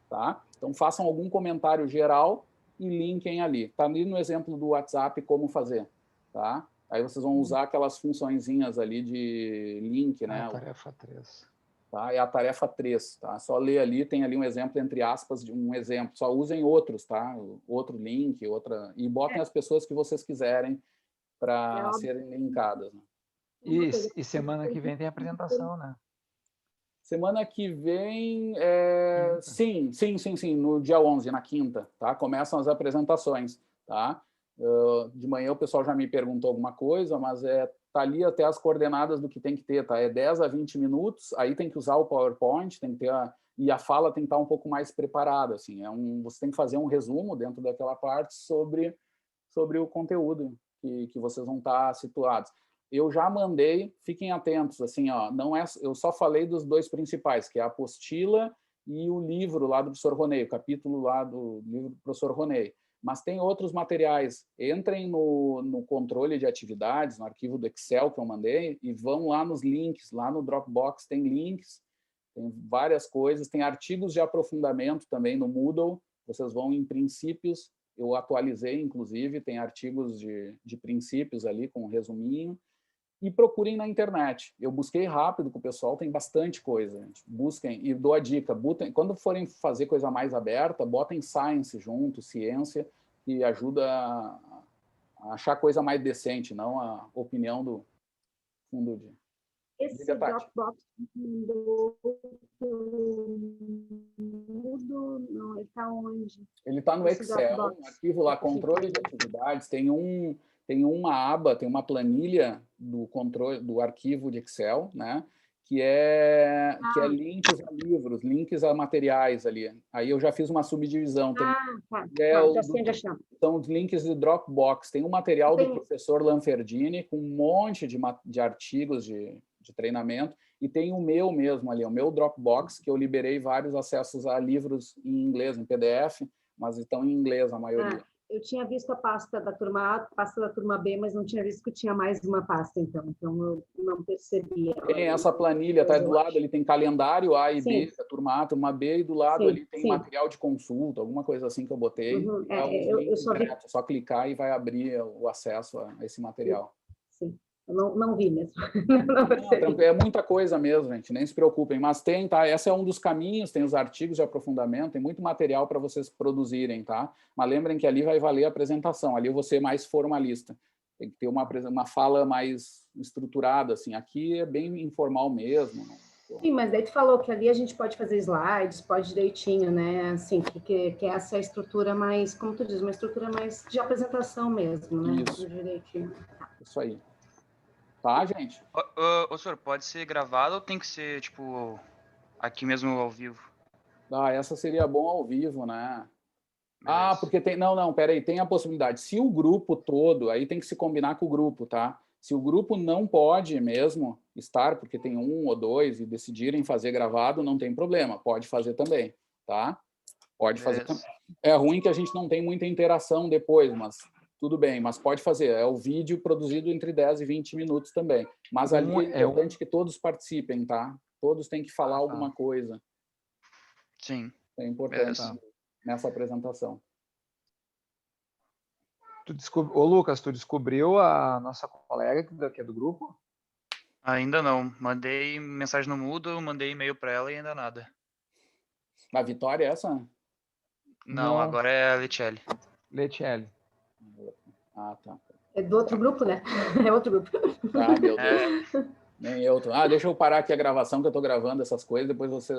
Tá? Então, façam algum comentário geral e linkem ali. Está ali no exemplo do WhatsApp como fazer. Tá? Aí vocês vão usar aquelas funçõezinhas ali de link. Né? A tarefa 3. Tá? É a tarefa 3. Tá? Só ler ali, tem ali um exemplo, entre aspas, de um exemplo. Só usem outros, tá? Outro link, e botem as pessoas que vocês quiserem para serem linkadas. Né? E semana que vem tem apresentação, né? Semana que vem, sim, no dia 11, na quinta, tá? Começam as apresentações, tá? De manhã o pessoal já me perguntou alguma coisa, mas tá ali até as coordenadas do que tem que ter, tá? É 10 a 20 minutos, aí tem que usar o PowerPoint, tem que ter e a fala tem que estar um pouco mais preparada, assim. Você tem que fazer um resumo dentro daquela parte sobre o conteúdo que vocês vão estar situados. Eu já mandei, fiquem atentos, assim, ó, eu só falei dos dois principais, que é a apostila e o livro lá do professor Ronei, o capítulo lá do livro do professor Ronei. Mas tem outros materiais. Entrem no controle de atividades, no arquivo do Excel que eu mandei, e vão lá nos links, lá no Dropbox tem links, tem várias coisas, tem artigos de aprofundamento também no Moodle, vocês vão em princípios, eu atualizei, inclusive, tem artigos de princípios ali com um resuminho, e procurem na internet. Eu busquei rápido com o pessoal, tem bastante coisa. Gente. Busquem e dou a dica. Quando forem fazer coisa mais aberta, botem science junto, ciência, que ajuda a achar coisa mais decente, não a opinião do fundo de... Esse Dropbox mandou tudo, não, ele está onde? Ele está no Excel, no arquivo lá, controle de atividades, tem uma aba, tem uma planilha do controle do arquivo de Excel, né? Que é links a livros, links a materiais ali. Aí eu já fiz uma subdivisão. Já sei onde achar. São os links do Dropbox. Tem um material do professor Lanferdini com um monte de artigos de treinamento e tem o meu mesmo ali, o meu Dropbox, que eu liberei vários acessos a livros em inglês, em PDF, mas estão em inglês a maioria. Eu tinha visto a pasta da turma A, pasta da turma B, mas não tinha visto que tinha mais uma pasta, então eu não percebia. Tem essa planilha, tá do lado, ali tem calendário A e B, da turma A, turma B, e do lado ali tem material de consulta, alguma coisa assim que eu botei. Eu só vi... É só clicar e vai abrir o acesso a esse material. Sim. Eu não vi mesmo. É muita coisa mesmo, gente, nem se preocupem. Mas tem, tá? Esse é um dos caminhos, tem os artigos de aprofundamento, tem muito material para vocês produzirem, tá? Mas lembrem que ali vai valer a apresentação, ali eu vou ser mais formalista. Tem que ter uma fala mais estruturada, assim. Aqui é bem informal mesmo. Sim, mas daí tu falou que ali a gente pode fazer slides, pode direitinho, né? Assim, que essa é a estrutura mais, como tu diz, uma estrutura mais de apresentação mesmo, né? Isso. Direitinho. Isso aí. Tá, gente? Ô, senhor, pode ser gravado ou tem que ser, tipo, aqui mesmo ao vivo? Essa seria bom ao vivo, né? Beleza. Porque tem... Não, peraí, tem a possibilidade. Se o grupo todo, aí tem que se combinar com o grupo, tá? Se o grupo não pode mesmo estar, porque tem 1 ou 2 e decidirem fazer gravado, não tem problema, pode fazer também, tá? Pode fazer também. É ruim que a gente não tem muita interação depois, mas... Tudo bem, mas pode fazer. É o vídeo produzido entre 10 e 20 minutos também. Mas ali é importante que todos participem, tá? Todos têm que falar alguma coisa. Sim. É importante nessa apresentação. Ô, Lucas, tu descobriu a nossa colega que é do grupo? Ainda não. Mandei mensagem no Moodle, mandei e-mail para ela e ainda nada. A Vitória é essa? Não, agora é a Letiele. Letiele. Ah, tá. É do outro grupo, né? É outro grupo. Ah, meu Deus. Nem eu. Deixa eu parar aqui a gravação, que eu estou gravando essas coisas, depois você...